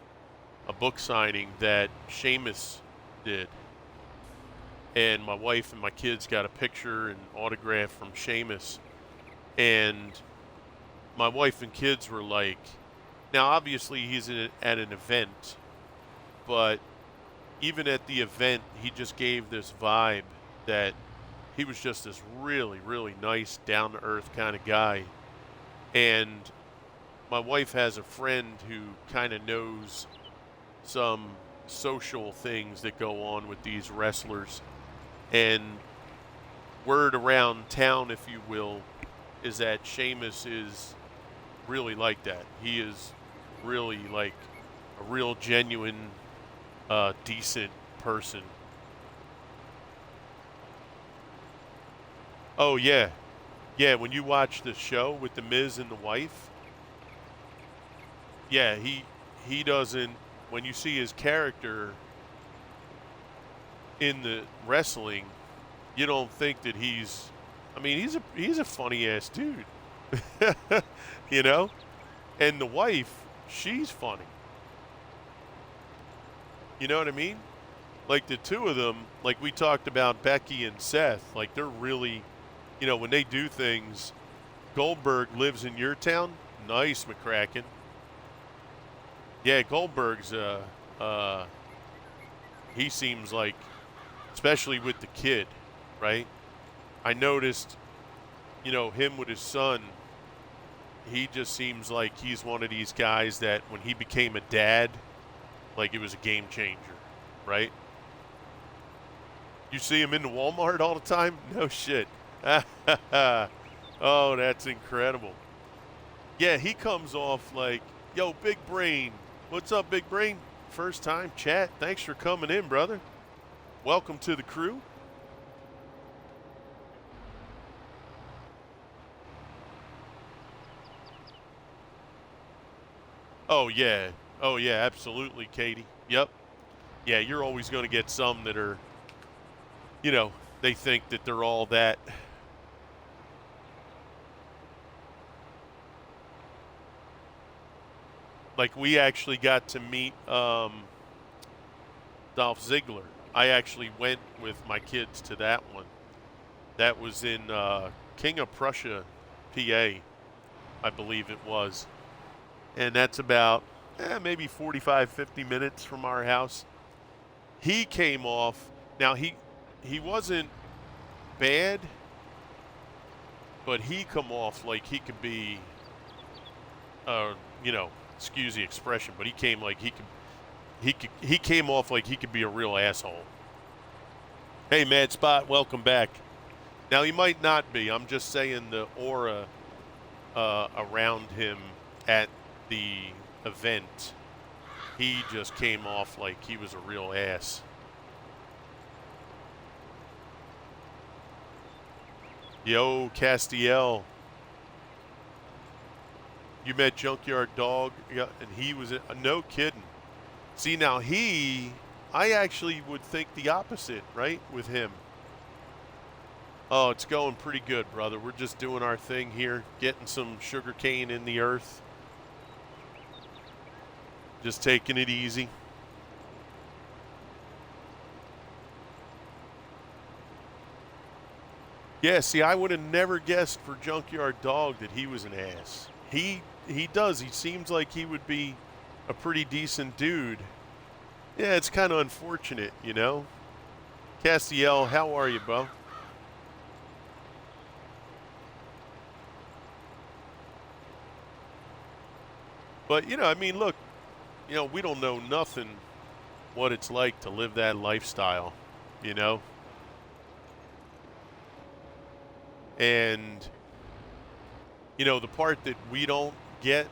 a book signing that Seamus did. And my wife and my kids got a picture and autograph from Seamus. And my wife and kids were like, now obviously he's at an event, but even at the event, he just gave this vibe that he was just this really, really nice, down-to-earth kind of guy. And my wife has a friend who kind of knows some social things that go on with these wrestlers. And word around town, if you will, is that Sheamus is really like that. He is really like a real genuine, decent person. Oh, yeah. Yeah, when you watch the show with The Miz and the wife, yeah, he doesn't, when you see his character in the wrestling, you don't think that he's, I mean, he's a funny ass dude. You know? And the wife, she's funny. You know what I mean? Like the two of them, like we talked about Becky and Seth, like they're really, you know, when they do things, Goldberg lives in your town. Nice, McCracken. Yeah, Goldberg's, he seems like, especially with the kid, right? I noticed, you know, him with his son, he just seems like he's one of these guys that when he became a dad, like it was a game changer, right? You see him in the Walmart all the time? No shit. Oh, that's incredible. Yeah, he comes off like, yo, Big Brain. What's up, Big Brain? First time chat. Thanks for coming in, brother. Welcome to the crew. Oh, yeah. Oh, yeah, absolutely, Katie. Yep. Yeah, you're always going to get some that are, you know, they think that they're all that. Like, we actually got to meet Dolph Ziggler. I actually went with my kids to that one. That was in King of Prussia, PA, I believe it was. And that's about maybe 45, 50 minutes from our house. He came off. Now, he wasn't bad, but he come off like he could be, you know, excuse the expression, but he came like he came off like he could be a real asshole. Hey, Mad Spot, welcome back. Now, he might not be. I'm just saying the aura around him at the event, he just came off like he was a real ass. Yo, Castiel. You met Junkyard Dog, yeah, and he was no kidding. See, now I actually would think the opposite, right, with him. Oh, it's going pretty good, brother. We're just doing our thing here, getting some sugar cane in the earth. Just taking it easy. Yeah, see, I would have never guessed for Junkyard Dog that he was an ass. He does. He seems like he would be a pretty decent dude. Yeah, it's kind of unfortunate, you know. Castiel, how are you, Bo? But, you know, I mean, look, you know, we don't know nothing what it's like to live that lifestyle, you know? And, you know, the part that we don't get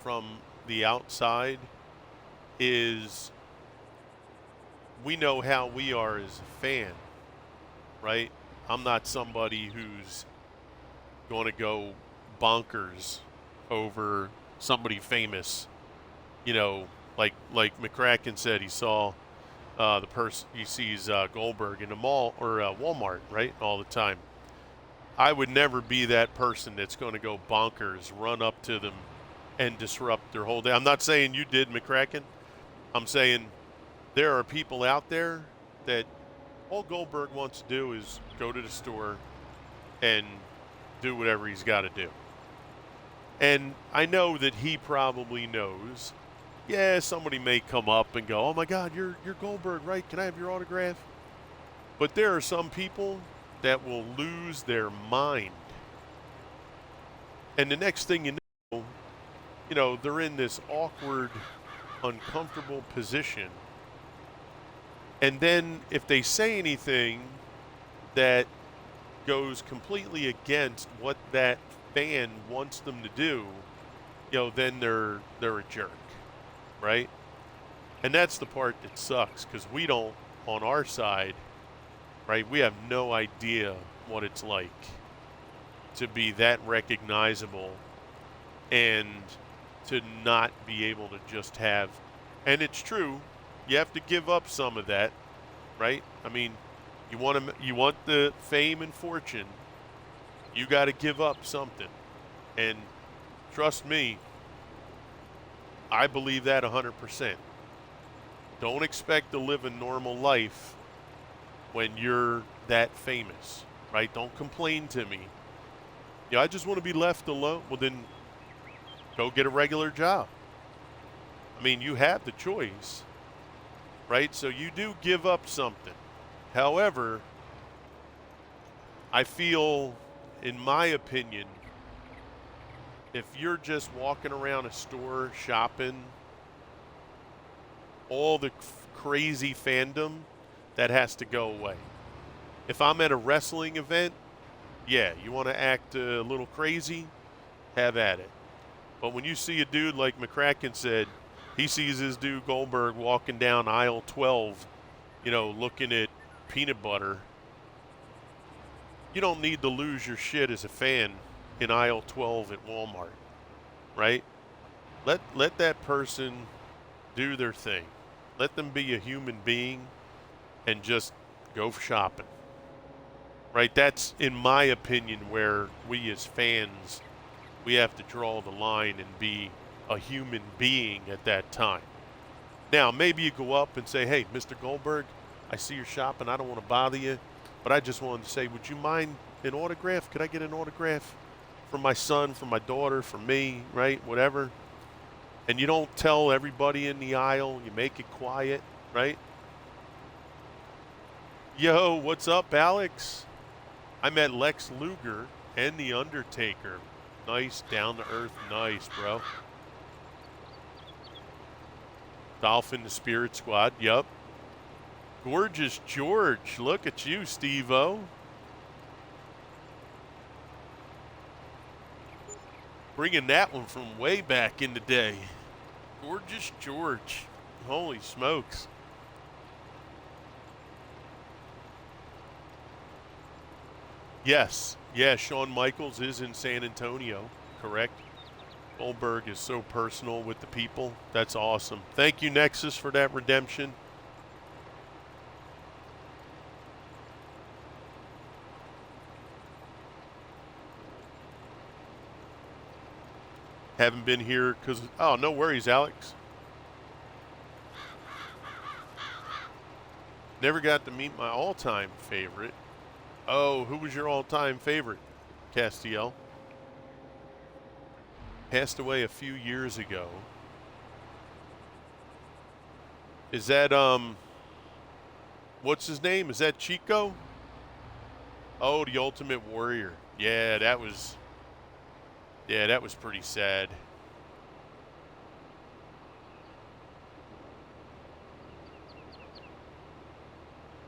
from the outside is we know how we are as a fan, right? I'm not somebody who's going to go bonkers over somebody famous, you know, like McCracken said, he saw the person he sees Goldberg in the mall or Walmart, right, all the time. I would never be that person that's going to go bonkers, run up to them, and disrupt their whole day. I'm not saying you did, McCracken. I'm saying there are people out there that all Goldberg wants to do is go to the store and do whatever he's got to do. And I know that he probably knows, yeah, somebody may come up and go, oh my God, you're Goldberg, right? Can I have your autograph? But there are some people that will lose their mind. And the next thing you know, they're in this awkward, uncomfortable position. And then if they say anything that goes completely against what that fan wants them to do, you know, then they're a jerk, right? And that's the part that sucks because we don't, on our side, right, we have no idea what it's like to be that recognizable and to not be able to just have, and it's true, you have to give up some of that, right? I mean, you want the fame and fortune, you got to give up something. And trust me, I believe that 100%. Don't expect to live a normal life when you're that famous, right? Don't complain to me. Yeah, I just want to be left alone. Well, then go get a regular job. I mean, you have the choice, right? So you do give up something. However, I feel, in my opinion, if you're just walking around a store shopping, all the crazy fandom, that has to go away. If I'm at a wrestling event, yeah, you want to act a little crazy, have at it. But when you see a dude like McCracken said, he sees his dude Goldberg walking down aisle 12, you know, looking at peanut butter, you don't need to lose your shit as a fan in aisle 12 at Walmart, right? Let that person do their thing. Let them be a human being and just go shopping. Right? That's, in my opinion, where we as fans, we have to draw the line and be a human being at that time. Now, maybe you go up and say, hey, Mr. Goldberg, I see you're shopping. I don't want to bother you, but I just wanted to say, would you mind an autograph? Could I get an autograph from my son, from my daughter, from me, right? Whatever. And you don't tell everybody in the aisle. You make it quiet, right? Yo, what's up, Alex? I met Lex Luger and The Undertaker. Nice, down-to-earth, nice, bro. Dolphin, the Spirit Squad, yup. Gorgeous George, look at you, Steve-O. Bringing that one from way back in the day. Gorgeous George, holy smokes. Yes, yeah, Shawn Michaels is in San Antonio, correct? Goldberg is so personal with the people. That's awesome. Thank you, Nexus, for that redemption. Haven't been here because, oh, no worries, Alex. Never got to meet my all-time favorite. Oh, who was your all-time favorite, Castiel? Passed away a few years ago. Is that, what's his name? Is that Chico? Oh, the Ultimate Warrior. Yeah, that was pretty sad.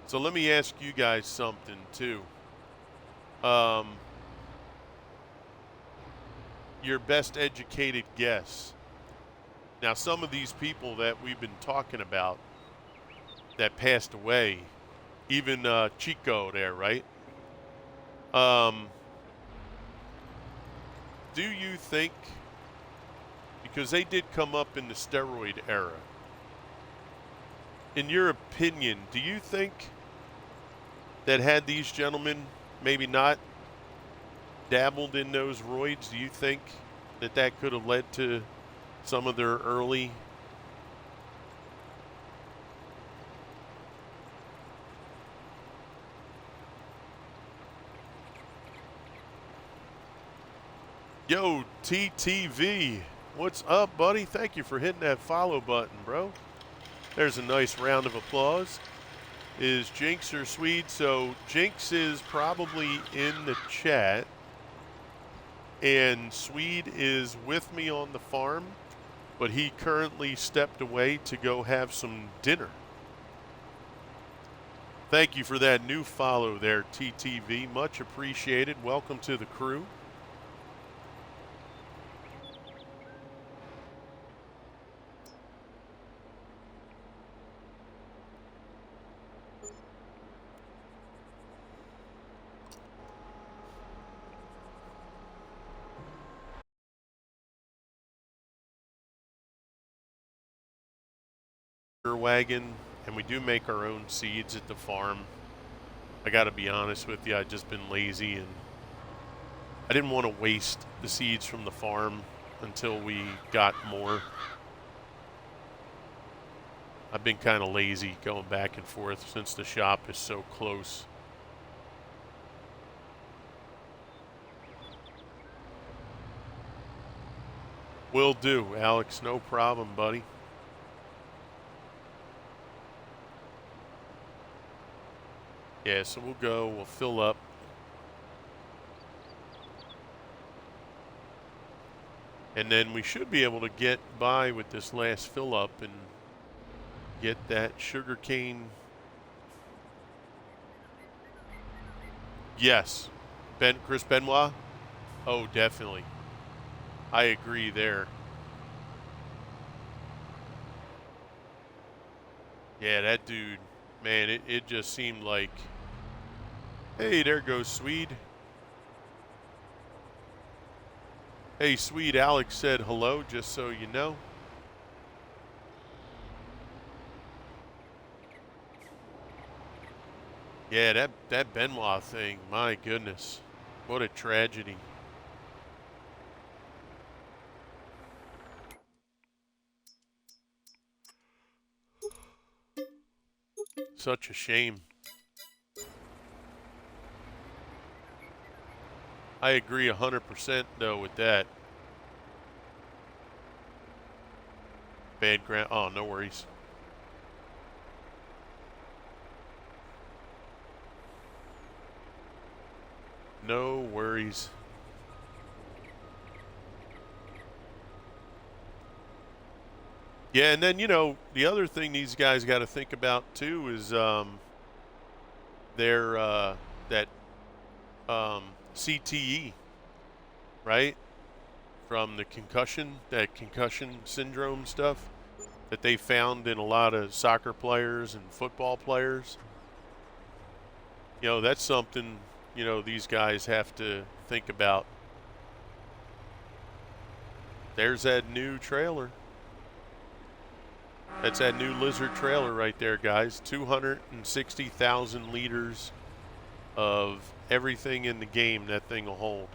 So let me ask you guys something too. Your best educated guess. Now, some of these people that we've been talking about that passed away, even Chico there, right? Do you think, because they did come up in the steroid era, in your opinion, do you think that had these gentlemen maybe not dabbled in those roids, do you think that that could have led to some of their early Yo, TTV, what's up, buddy? Thank you for hitting that follow button, bro. There's a nice round of applause. Is Jinx or Swede? So Jinx is probably in the chat, and Swede is with me on the farm, but he currently stepped away to go have some dinner. Thank you for that new follow there, TTV. Much appreciated. Welcome to the crew. Wagon, and we do make our own seeds at the farm. I gotta be honest with you, I've just been lazy and I didn't want to waste the seeds from the farm until we got more. I've been kind of lazy going back and forth since the shop is so close. Will do, Alex, no problem, buddy. Yeah, so we'll fill up. And then we should be able to get by with this last fill up and get that sugarcane. Yes. Chris Benoit? Oh, definitely. I agree there. Yeah, that dude, man, it just seemed like, hey, there goes Swede. Hey, sweet Alex said hello, just so you know. Yeah, that Benoit thing, my goodness. What a tragedy. Such a shame. I agree 100% though with that. Bad ground. Oh, no worries. No worries. Yeah, and then, the other thing these guys got to think about too is their that CTE, right? From the that concussion syndrome stuff that they found in a lot of soccer players and football players. That's something, these guys have to think about. There's that new trailer. That's that new Lizard trailer right there, guys. 260,000 liters of everything in the game that thing will hold.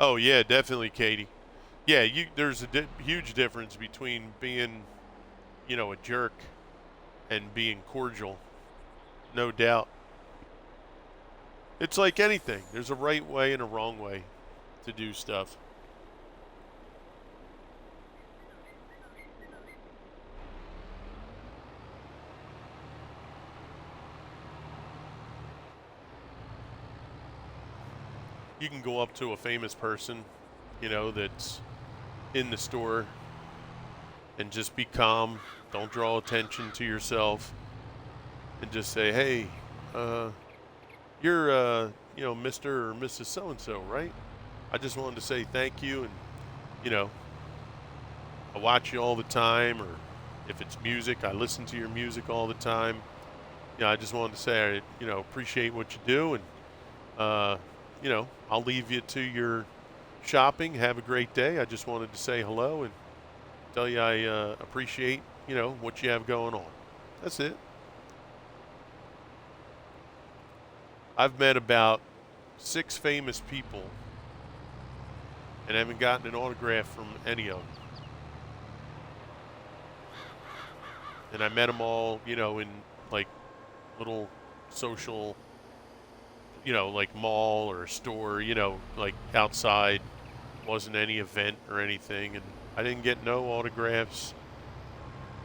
Oh, yeah, definitely, Katie. Yeah, there's a huge difference between being, a jerk and being cordial. No doubt. It's like anything. There's a right way and a wrong way to do stuff. You can go up to a famous person, that's in the store and just be calm. Don't draw attention to yourself and just say, hey, you're, Mr. or Mrs. So-and-so, right? I just wanted to say thank you. And, I watch you all the time, or if it's music, I listen to your music all the time. I just wanted to say, I, appreciate what you do. And, I'll leave you to your shopping. Have a great day. I just wanted to say hello and tell you I appreciate, what you have going on. That's it. I've met about 6 famous people and haven't gotten an autograph from any of them. And I met them all, in like little social, like mall or store, like outside. Wasn't any event or anything. And I didn't get no autographs,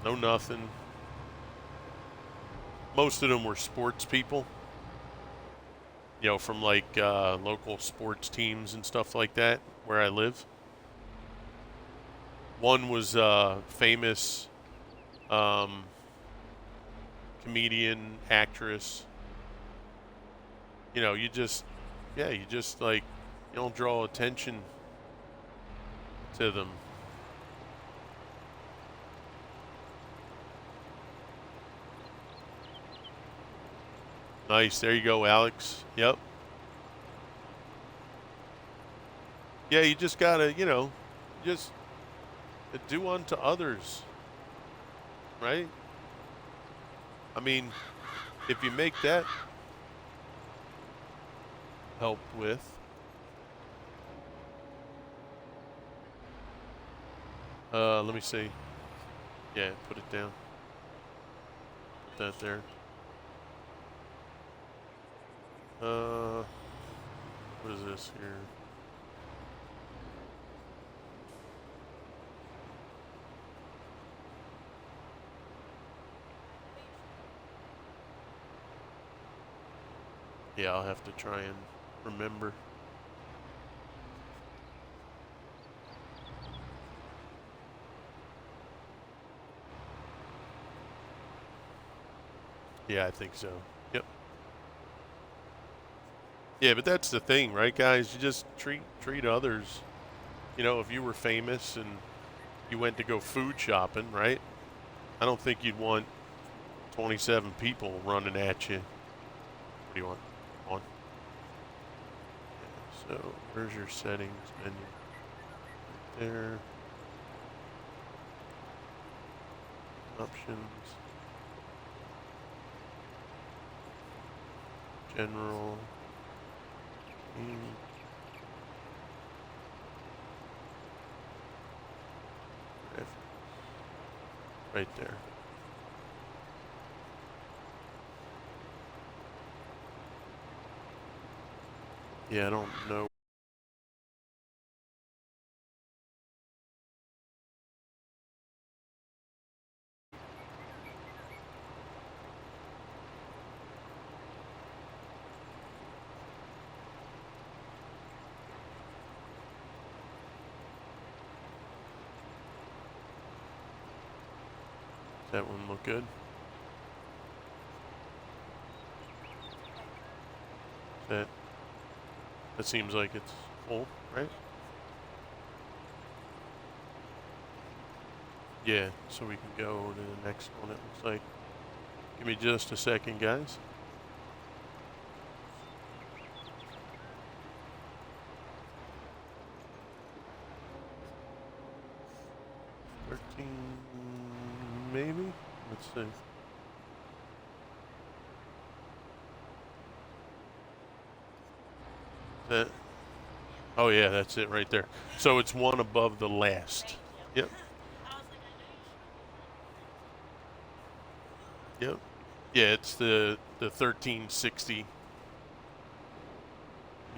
no nothing. Most of them were sports people, from like local sports teams and stuff like that where I live. One was famous comedian, actress. You just like, you don't draw attention to them. Nice. There you go, Alex. Yep. Yeah, you just gotta, just do unto others, right? I mean, if you make that help with, let me see. Yeah, put it down. Put that there. What is this here? Yeah, I'll have to try and remember. Yeah, I think so. Yep. Yeah, but that's the thing, right, guys? You just treat others. If you were famous and you went to go food shopping, right? I don't think you'd want, 27 people running at you. What do you want? On. Yeah, so where's your settings menu? Right there. Options. General. Right there. Yeah, I don't know. Does that one look good? That seems like it's full, right? Yeah, so we can go to the next one, it looks like. Give me just a second, guys. Maybe? Let's see. That, oh yeah, that's it right there. So it's one above the last. Yep. Yep. Yeah, it's the 1360.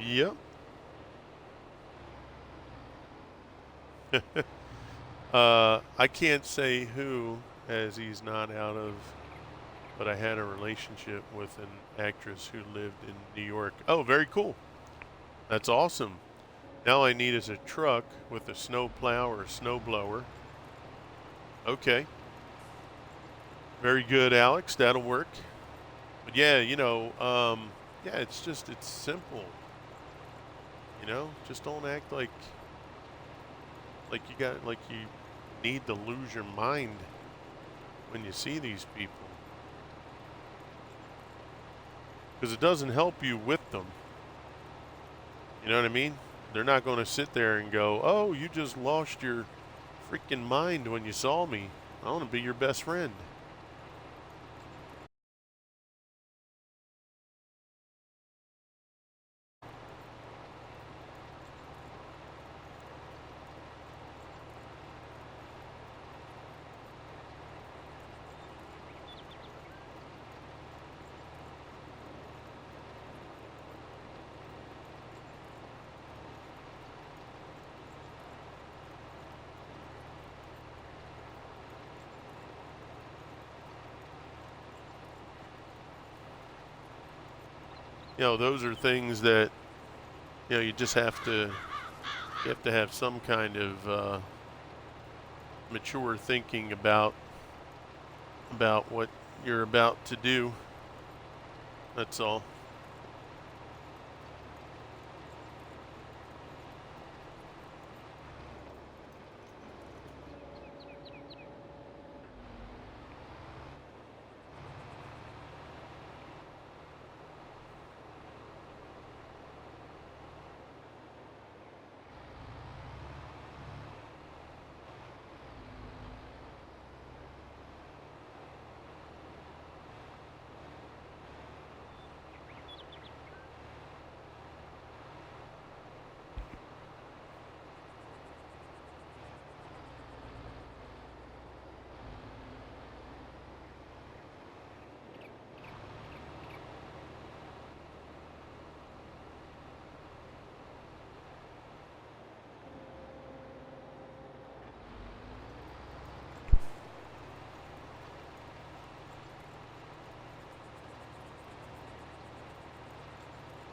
Yep. I can't say who, as he's not out of, but I had a relationship with an actress who lived in New York. Oh, very cool. That's awesome. Now I need is a truck with a snow plow or a snow blower. Okay. Very good, Alex. That'll work. But yeah, yeah, it's simple. Just don't act like you need to lose your mind when you see these people. Because it doesn't help you with them. You know what I mean? They're not going to sit there and go, "Oh, you just lost your freaking mind when you saw me. I want to be your best friend." Those are things that you just have to have some kind of mature thinking about what you're about to do. That's all.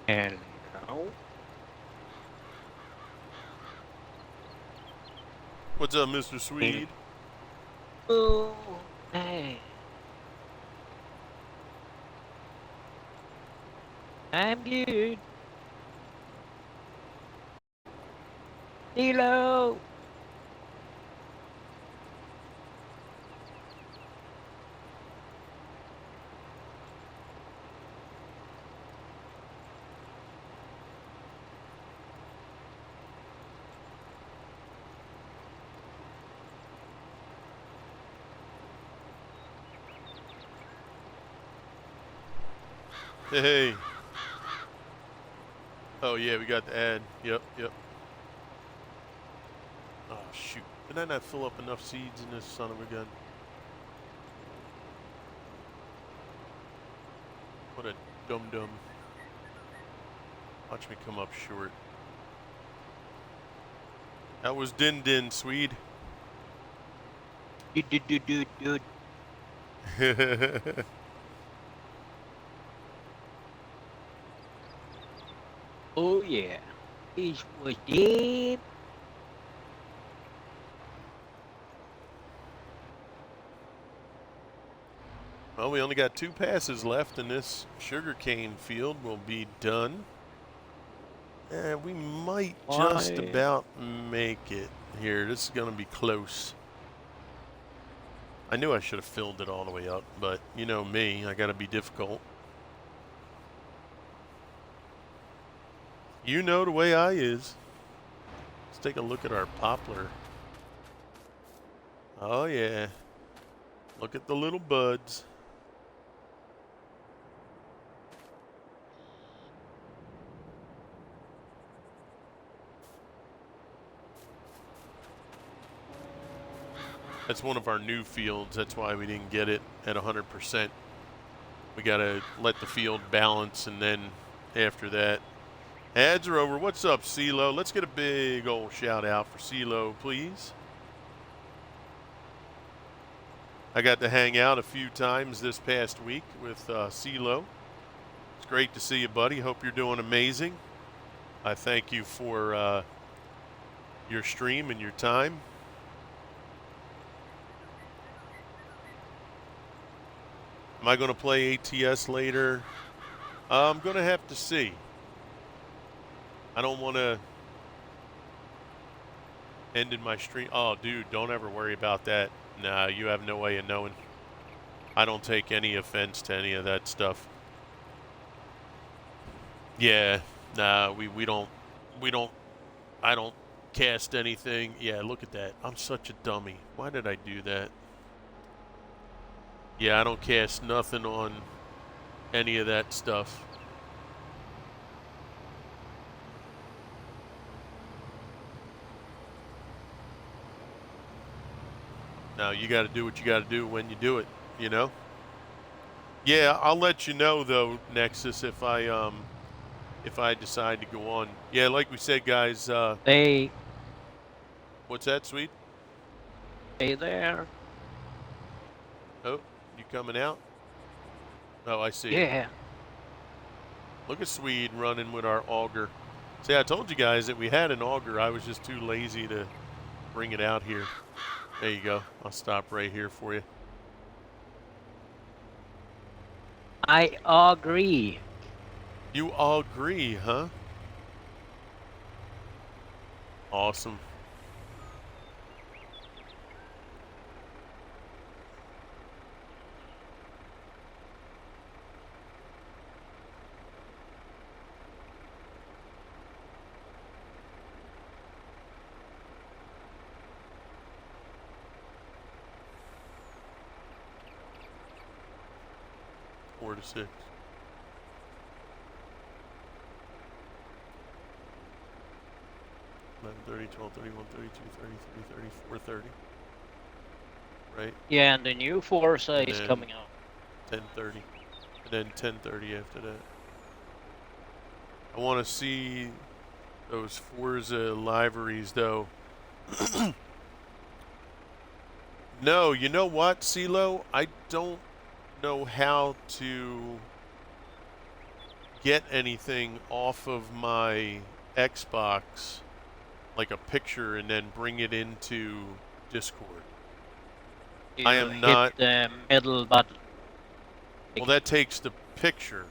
And now, What's up, Mr. Swede? oh, hey, I'm good. Hello. Hey. Oh, yeah, we got the ad. Yep. Oh, shoot. Did I not fill up enough seeds in this son of a gun? What a dum-dum. Watch me come up short. That was Din Swede. Dude. Oh yeah. It was deep. Well, we only got 2 passes left, and this sugarcane field will be done. We might just about make it here. This is going to be close. I knew I should have filled it all the way up, but you know me, I got to be difficult. You know the way I is. Let's take a look at our poplar. Oh yeah. Look at the little buds. That's one of our new fields. That's why we didn't get it at 100%. We got to let the field balance, and then after that, ads are over. What's up, CeeLo? Let's get a big old shout out for CeeLo, please. I got to hang out a few times this past week with CeeLo. It's great to see you, buddy. Hope you're doing amazing. I thank you for your stream and your time. Am I going to play ATS later? I'm going to have to see. I don't want to end in my stream. Oh, dude, don't ever worry about that. Nah, you have no way of knowing. I don't take any offense to any of that stuff. Yeah, nah, we don't, I don't cast anything. Yeah, look at that. I'm such a dummy. Why did I do that? Yeah, I don't cast nothing on any of that stuff. Now, you got to do what you got to do when you do it, you know? Yeah, I'll let you know, though, Nexus, if I decide to go on. Yeah, like we said, guys. Hey. What's that, Sweet? Hey there. Oh, you coming out? Oh, I see. Yeah. Look at Swede running with our auger. See, I told you guys that we had an auger. I was just too lazy to bring it out here. There you go. I'll stop right here for you. I agree. You all agree, huh? Awesome. Four to 6. $11:30, $12:30, $1:30, $2:30, $3:30, $4:30. Right? Yeah, and the new Forza is coming out. 10:30. And then 10:30 after that. I want to see those Forza liveries, though. No, you know what, CeeLo? I don't know how to get anything off of my Xbox, like a picture, and then bring it into Discord. I am not. Hit the middle button. Well, that takes the picture.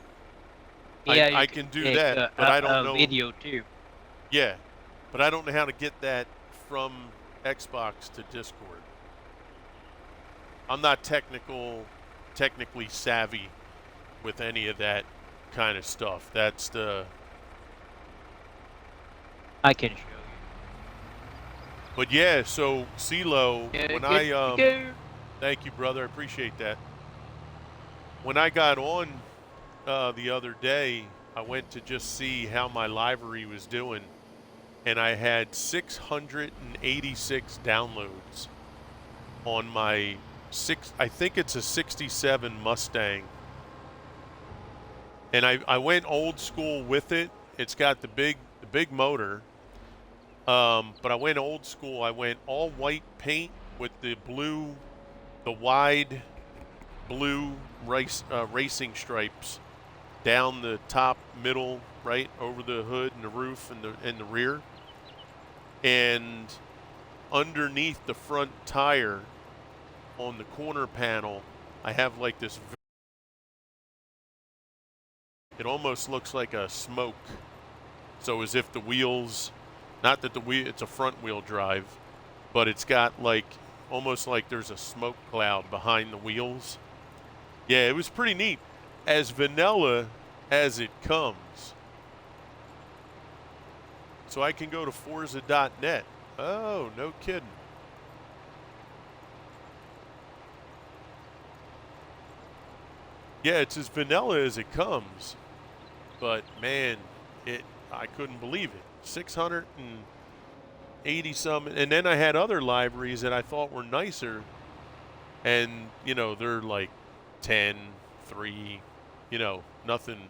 Yeah, I can do that, but I don't know. Video too. Yeah, but I don't know how to get that from Xbox to Discord. I'm not technically savvy with any of that kind of stuff. That's the. I can show you. But yeah, so CeeLo, when go. Thank you, brother. I appreciate that. When I got on the other day. I went to just see how my library was doing, and I had 686 downloads on my I think it's a 67 Mustang. And I went old school with it. It's got the big motor. But I went old school. I went all white paint with the wide blue racing stripes down the top, middle, right over the hood and the roof and the rear. And underneath the front tire on the corner panel, I have like this. It almost looks like a smoke. So as if the wheels, not that it's a front wheel drive, but it's got like almost like there's a smoke cloud behind the wheels. Yeah, it was pretty neat. As vanilla as it comes. So I can go to Forza.net. Oh, no kidding. Yeah, it's as vanilla as it comes. But man, I couldn't believe it. 680 some, and then I had other libraries that I thought were nicer, and they're like 10, 3, nothing.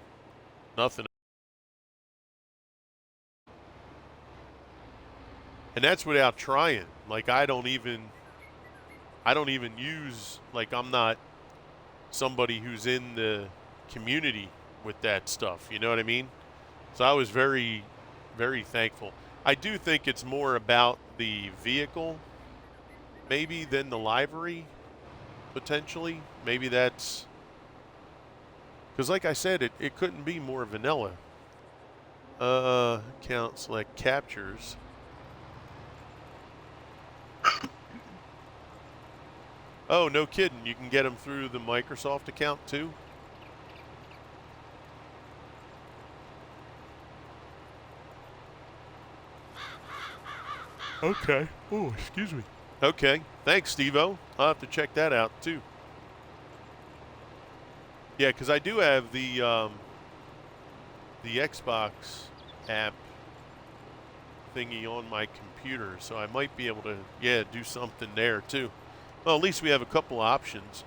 And that's without trying. Like I don't even use, like I'm not somebody who's in the community with that stuff, you know what I mean? So I was very, very thankful. I do think it's more about the vehicle maybe than the livery, potentially. Maybe that's because, like I said, it couldn't be more vanilla. Account select captures. Oh, no kidding. You can get them through the Microsoft account too? Okay. Oh, excuse me. Okay. Thanks, Steve-O. I'll have to check that out too. Yeah, because I do have the Xbox app thingy on my computer, so I might be able to, do something there too. Well, at least we have a couple options.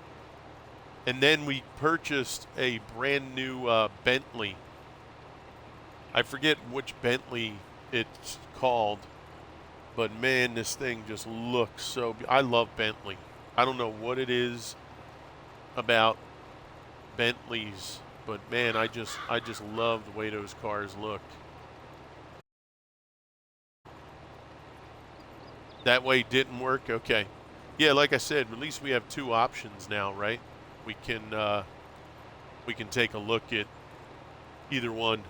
And then we purchased a brand new Bentley. I forget which Bentley it's called, but man, this thing just looks so. I love Bentley. I don't know what it is about Bentleys, but man, I just love the way those cars look. That way didn't work. Okay. Yeah, like I said, at least we have two options now, right? We can take a look at either one.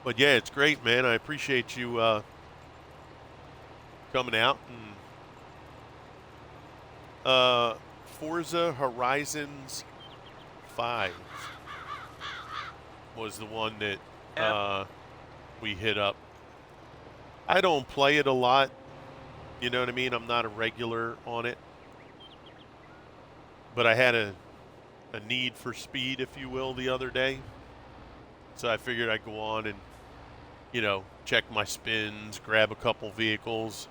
But yeah, it's great, man. I appreciate you coming out and Forza Horizons 5 was the one that we hit up. I don't play it a lot. You know what I mean? I'm not a regular on it. But I had a need for speed, if you will, the other day. So I figured I'd go on and, check my spins, grab a couple vehicles.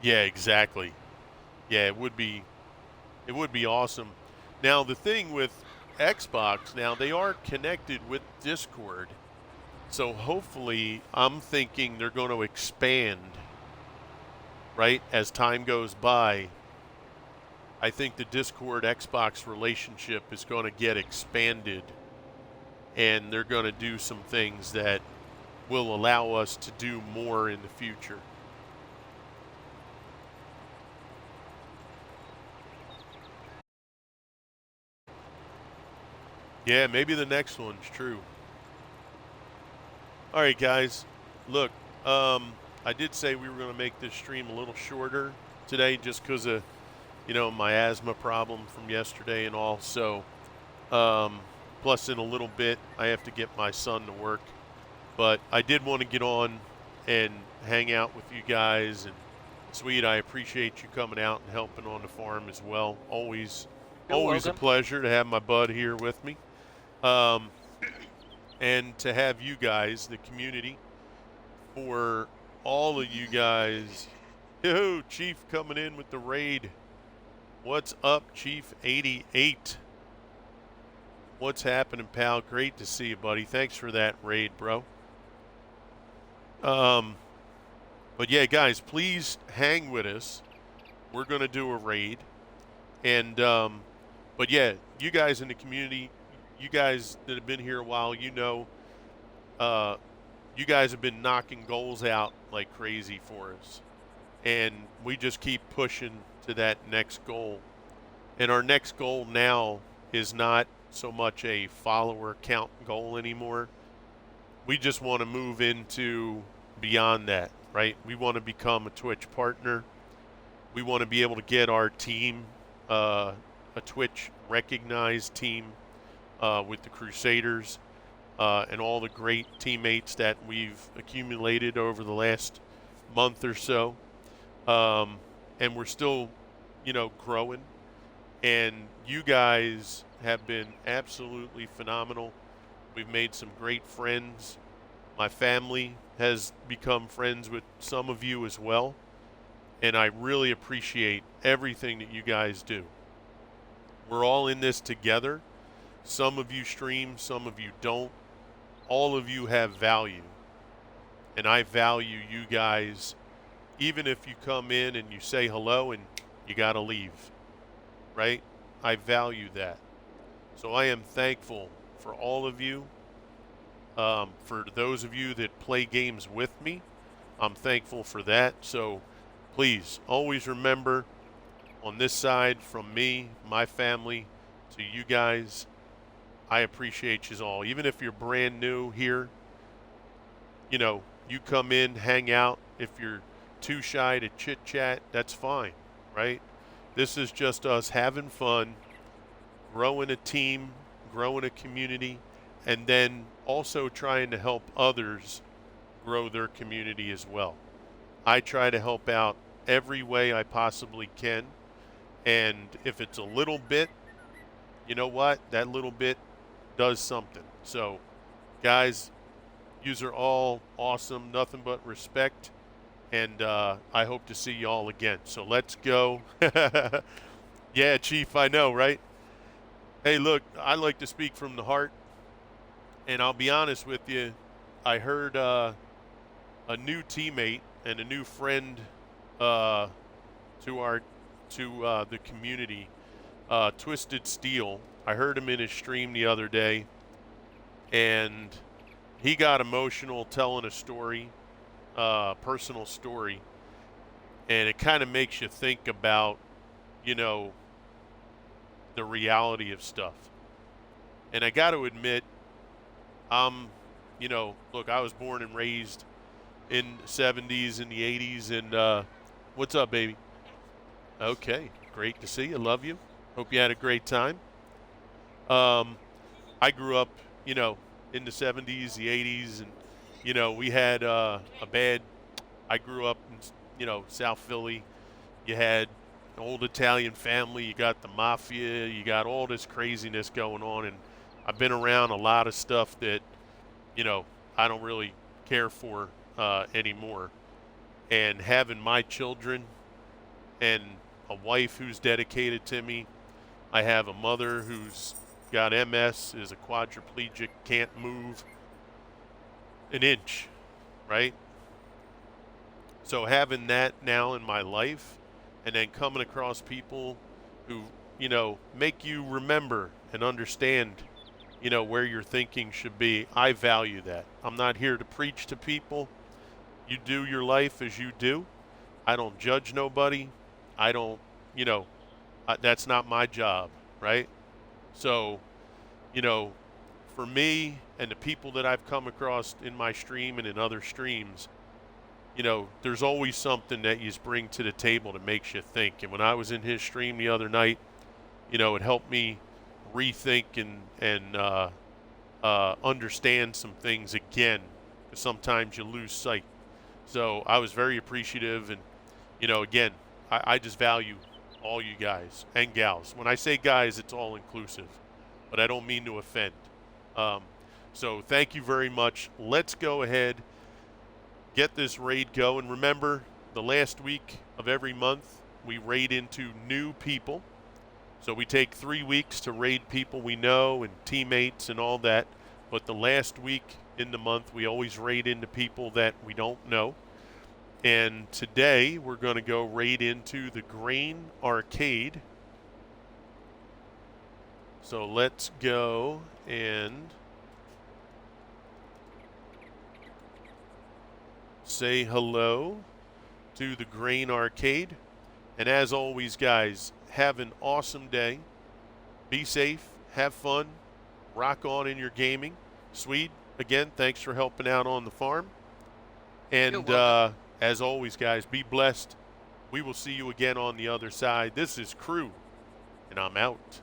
Yeah, exactly. Yeah, it would be awesome. Now, the thing with Xbox, now they are connected with Discord. So hopefully, I'm thinking they're going to expand, right, as time goes by. I think the Discord Xbox relationship is going to get expanded, and they're going to do some things that will allow us to do more in the future. Yeah, maybe the next one's true. All right, guys. Look, I did say we were going to make this stream a little shorter today just because of, my asthma problem from yesterday and all. So, plus in a little bit, I have to get my son to work. But I did want to get on and hang out with you guys. And Sweet, I appreciate you coming out and helping on the farm as well. Always You're Always a welcome. pleasure to have my bud here with me. Um, and to have you guys, the community, for all of you guys. Yo, Chief coming in with the raid. What's up, Chief 88? What's happening, pal? Great to see you, buddy. Thanks for that raid, bro. But yeah, guys, please hang with us. We're gonna do a raid, and but yeah, you guys in the community, you guys that have been here a while, uh, you guys have been knocking goals out like crazy for us, and we just keep pushing to that next goal. And our next goal now is not so much a follower count goal anymore. We just want to move into beyond that, right? We want to become a Twitch partner. We want to be able to get our team, a Twitch recognized team with the Crusaders and all the great teammates that we've accumulated over the last month or so. And we're still, growing. And you guys have been absolutely phenomenal. We've made some great friends. My family has become friends with some of you as well. And I really appreciate everything that you guys do. We're all in this together. Some of you stream, some of you don't. All of you have value. And I value you guys, even if you come in and you say hello and you got to leave, right? I value that. So I am thankful for all of you. For those of you that play games with me, I'm thankful for that. So please always remember, on this side, from me, my family, to you guys, I appreciate you all. Even if you're brand new here, you come in, hang out. If you're too shy to chit chat, that's fine, right? This is just us having fun, growing a team, growing a community, and then also trying to help others grow their community as well. I try to help out every way I possibly can. And if it's a little bit, you know what? That little bit does something. So, guys, yous are all awesome. Nothing but respect. And I hope to see you all again. So let's go. Yeah, Chief, I know, right? Hey, look, I like to speak from the heart. And I'll be honest with you, I heard a new teammate and a new friend to the community, Twisted Steel. I heard him in his stream the other day, and he got emotional telling a story, personal story, and it kind of makes you think about, the reality of stuff. And I got to admit, look, I was born and raised in the 70s and the 80s, and what's up, baby? Okay, great to see you. Love you. Hope you had a great time. I grew up, in the 70s, the 80s, and, we had I grew up in, South Philly. You had an old Italian family. You got the mafia. You got all this craziness going on, and I've been around a lot of stuff that, I don't really care for anymore. And having my children and a wife who's dedicated to me. I have a mother who's got MS, is a quadriplegic, can't move an inch, right? So having that now in my life, and then coming across people who, make you remember and understand, where your thinking should be, I value that. I'm not here to preach to people. You do your life as you do. I don't judge nobody. I don't, that's not my job, right? So, for me and the people that I've come across in my stream and in other streams, there's always something that you bring to the table that makes you think. And when I was in his stream the other night, it helped me rethink and understand some things again. Sometimes you lose sight. So I was very appreciative, and again, I just value all you guys and gals. When I say guys, it's all inclusive, but I don't mean to offend. So thank you very much. Let's go ahead, get this raid going. Remember, the last week of every month, we raid into new people. So we take 3 weeks to raid people we know and teammates and all that. But the last week in the month, we always raid into people that we don't know. And today, we're going to go raid into the Grain Arcade. So let's go and say hello to the Grain Arcade. And as always, guys, have an awesome day. Be safe, have fun, rock on in your gaming. Swede, again, thanks for helping out on the farm. And as always, guys, be blessed. We will see you again on the other side. This is Crew, and I'm out.